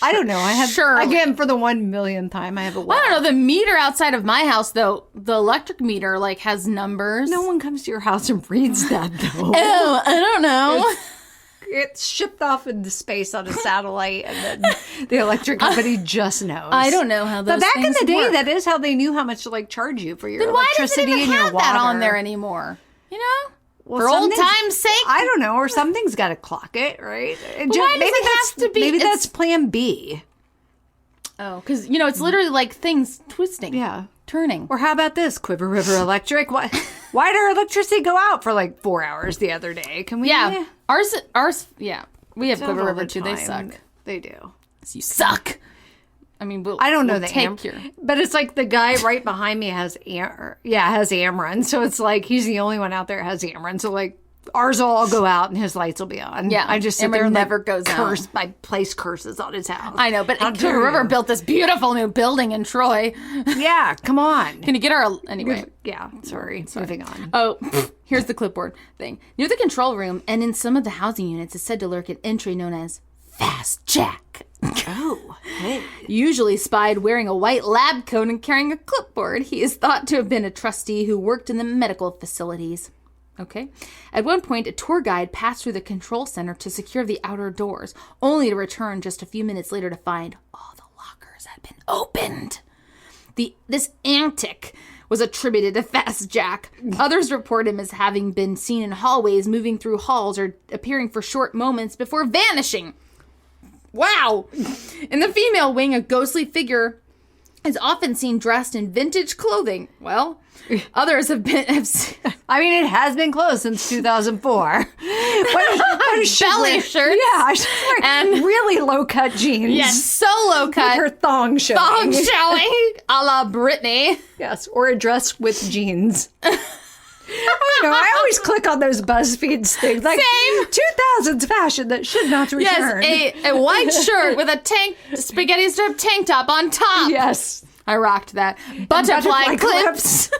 I don't know. I have, again, for the 1 millionth time, I have a watch. Well, I don't know. The meter outside of my house, though, the electric meter, like, has numbers. No one comes to your house and reads that, though. Oh, I don't know. It's shipped off into space on a satellite, and then the electric company just knows. I don't know how those But back in the day, work. that is how they knew how much to like charge you for your then electricity why does it even and your have water. that on there anymore? You know, well, for old time's sake. I don't know, or something's got to clock it, right? Why does it have to be? Maybe that's Plan B. Oh, because it's literally like things twisting. Yeah. Turning. Or how about this? Quiver River Electric. Why did our electricity go out for like 4 hours the other day? Can we? Yeah. Ours. Yeah. We have Quiver River too. They suck. They do. You suck. I mean, I don't know but it's like the guy right behind me has Ameren. So it's like he's the only one out there that has Ameren. So like ours will all go out and his lights will be on. Yeah, I just sit there and never goes out. I place curses on his house. I know, but Quiver River built this beautiful new building in Troy. Yeah, come on. Can you get our anyway? Yeah, sorry. Moving on. Oh, here's the clipboard thing. Near the control room and in some of the housing units is said to lurk an entry known as Fast Jack. Oh, hey. Usually spied wearing a white lab coat and carrying a clipboard. He is thought to have been a trustee who worked in the medical facilities. Okay. At one point, a tour guide passed through the control center to secure the outer doors, only to return just a few minutes later to find all the lockers had been opened. This antic was attributed to Fast Jack. Others report him as having been seen in hallways, moving through halls, or appearing for short moments before vanishing. Wow! In the female wing, a ghostly figure is often seen dressed in vintage clothing. Well, others have I mean, it has been closed since 2004. What a belly shirt. Yeah, and really low-cut jeans. Yes, so low-cut. With her thong showing. Thong showing, a la Britney. Yes, or a dress with jeans. I don't know. I always click on those BuzzFeed things. Like, same. 2000s fashion that should not return. Yes, a white shirt with a spaghetti strip tank top on top. Yes. I rocked that. Butterfly clips.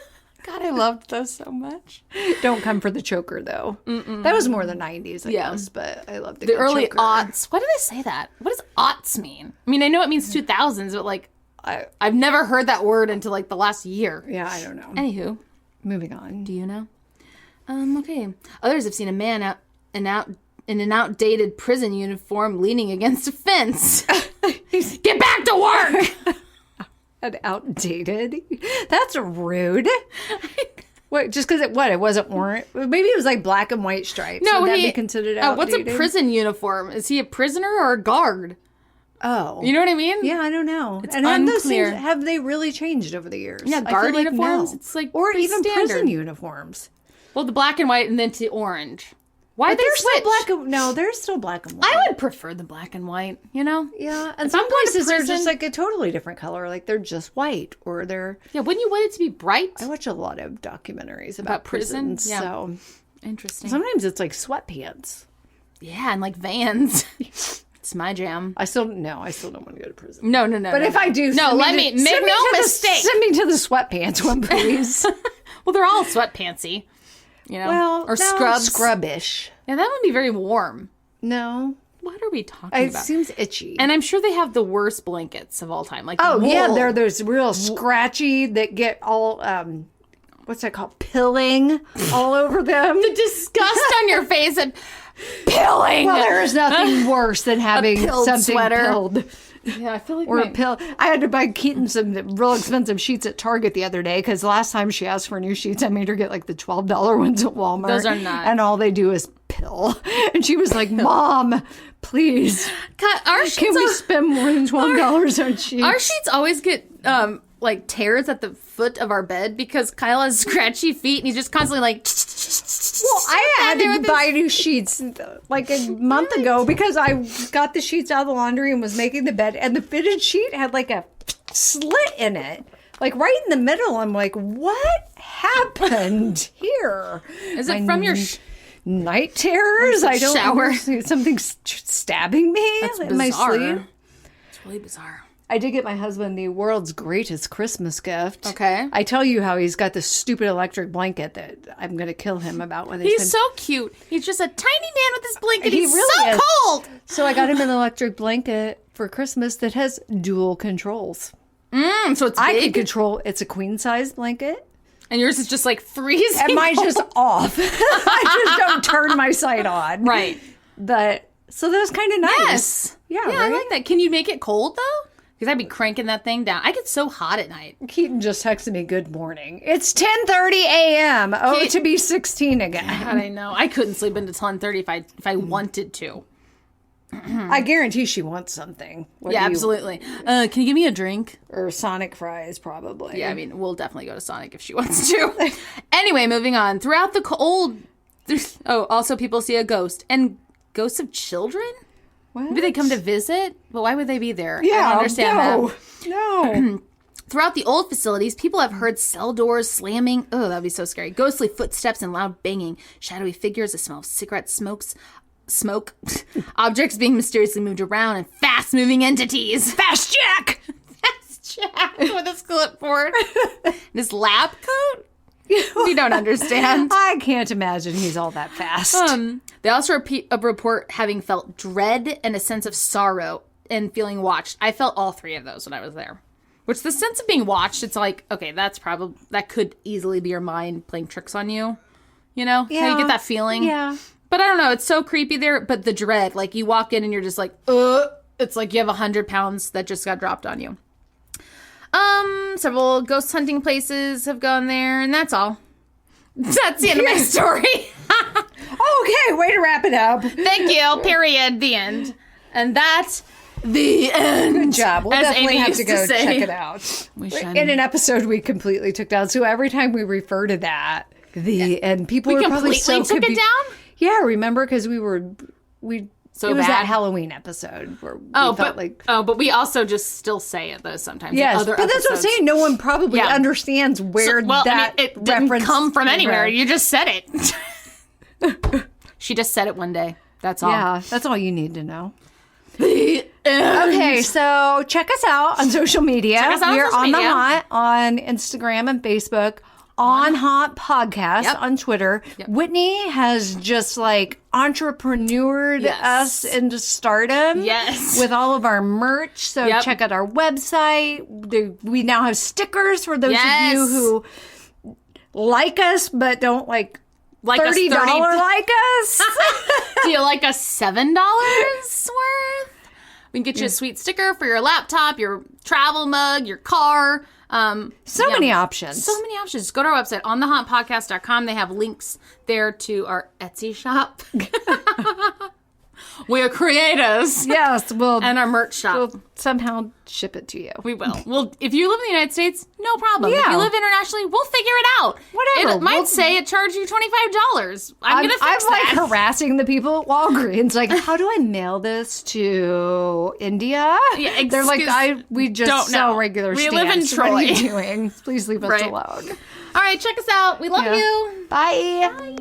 God, I loved those so much. Don't come for the choker, though. Mm-mm. That was more the 90s, I guess, but I loved the early choker. Aughts. Why do they say that? What does aughts mean? I mean, I know it means 2000s, but, like, I've never heard that word until, like, the last year. Yeah, I don't know. Anywho. Moving on. Do you know? Okay. Others have seen a man in an outdated prison uniform leaning against a fence. Get back to work! An outdated? That's rude. What? Just because it wasn't orange? Maybe it was like black and white stripes. No, would that be considered outdated? What's a prison uniform? Is he a prisoner or a guard? Oh. You know what I mean? Yeah, I don't know. It's unclear. Have they really changed over the years? Yeah, guard uniforms. No. It's like or even standard. Prison uniforms. Well, the black and white and then to orange. Why but they switch? No, they're still black and white. I would prefer the black and white, you know? Yeah, and some places are just like a totally different color. Like they're just white or they're... Yeah, wouldn't you want it to be bright? I watch a lot of documentaries about prisons. Yeah. So interesting. Sometimes it's like sweatpants. Yeah, and like Vans. It's my jam. I still don't want to go to prison. No. But if I do... make no mistake. Send me to the sweatpants one, please. Well, they're all sweatpantsy. You know, well, or scrubs, scrubbish. Yeah, that would be very warm. No, what are we talking It about? seems itchy. And I'm sure they have the worst blankets of all time. Like yeah, they're those real scratchy that get all what's that called? Pilling all over them. The disgust on your face and pilling. Well, there is nothing worse than having something sweater. pilled. Yeah, I feel like Or a pill. I had to buy Keaton some real expensive sheets at Target the other day because last time she asked for new sheets, I made her get like the $12 ones at Walmart. Those are not. And all they do is pill. And she was like, Mom, please. Can we spend more than $12 on sheets? Our sheets always get like tears at the foot of our bed because Kyle has scratchy feet and he's just constantly like. Well, I had to buy new sheets like a month ago because I got the sheets out of the laundry and was making the bed, and the fitted sheet had like a slit in it, like right in the middle. I'm like, what happened here? Is it from your night terrors? I don't shower. know. Something's stabbing me in my sleep. It's really bizarre. I did get my husband the world's greatest Christmas gift. Okay. I tell you how he's got this stupid electric blanket that I'm going to kill him about. He's so cute. He's just a tiny man with this blanket. He He's really so is. cold. So I got him an electric blanket for Christmas that has dual controls. So it's I big. can control. It's a queen size blanket. And yours is just like freezing. And mine's just off. I just don't turn my sight on. Right. But so that was kind of nice. Yes. Yeah, Yeah, right? I like that. Can you make it cold though? Because I'd be cranking that thing down. I get so hot at night. Keaton just texted me, good morning. It's 10:30 a.m. Oh, to be 16 again. God, I know. I couldn't sleep until 10:30 if I wanted to. I guarantee she wants something. Yeah, absolutely. Can you give me a drink? Or Sonic fries, probably. Yeah, I mean, we'll definitely go to Sonic if she wants to. Anyway, moving on. Throughout the cold... also people see a ghost. And ghosts of children? What? Maybe they come to visit? But why would they be there? Yeah, I don't understand that. No. Throughout the old facilities, people have heard cell doors slamming. Oh, that'd be so scary. Ghostly footsteps and loud banging. Shadowy figures, the smell of cigarette smoke, objects being mysteriously moved around, and fast-moving entities. Fast Jack! Fast Jack with his clipboard. And his lab coat? We don't understand. I can't imagine he's all that fast. They also report having felt dread and a sense of sorrow and feeling watched. I felt all three of those when I was there. Which the sense of being watched, it's like, okay, that could easily be your mind playing tricks on you. You know? Yeah. How you get that feeling? Yeah. But I don't know, it's so creepy there. But the dread, like you walk in and you're just like, it's like you have 100 pounds that just got dropped on you. Several ghost hunting places have gone there, and that's all. That's the end of my story. Okay, way to wrap it up. Thank you. Period. The end. And that's the end. Good job. We'll as definitely Amy have to used go say. check it out. We should. In an episode we completely took down. So every time we refer to that, and people We were probably completely so took it down? Yeah, remember? Because we So it was bad? that Halloween episode where we felt like... but we also just still say it though sometimes. in Yes, other but that's what I'm episodes. saying. No one probably Yeah. understands where it didn't reference come from came anywhere. from. You just said it. She just said it one day. That's all. Yeah, that's all you need to know. The end. Okay, so check us out on social media. Check us out on We're social on the media. Hot on Instagram and Facebook. On Hot Podcast Yep. on Twitter. Yep. Whitney has just like entrepreneured Yes. us into stardom. Yes. With all of our merch. So Yep. check out our website. We now have stickers for those Yes. of you who like us but don't like Like us $30 like us. Do you like us $7 worth? We can get you a sweet sticker for your laptop, your travel mug, your car. So many options. So many options. Just go to our website, onthehotpodcast.com. They have links there to our Etsy shop. We're creators. Yes, And our merch shop. we'll somehow ship it to you. We will. Well, if you live in the United States, no problem. If Yeah. you live internationally, we'll figure it out. Whatever. It might We'll- say it charged you $25. I'm going to fix I'm like that. harassing the people at Walgreens. Like, how do I mail this to India? Yeah, They're like, excuse- we just don't sell know. regular We stamps. live in What are you Troy. doing? Please leave us Right. alone. All right, check us out. We love Yeah. you. Bye.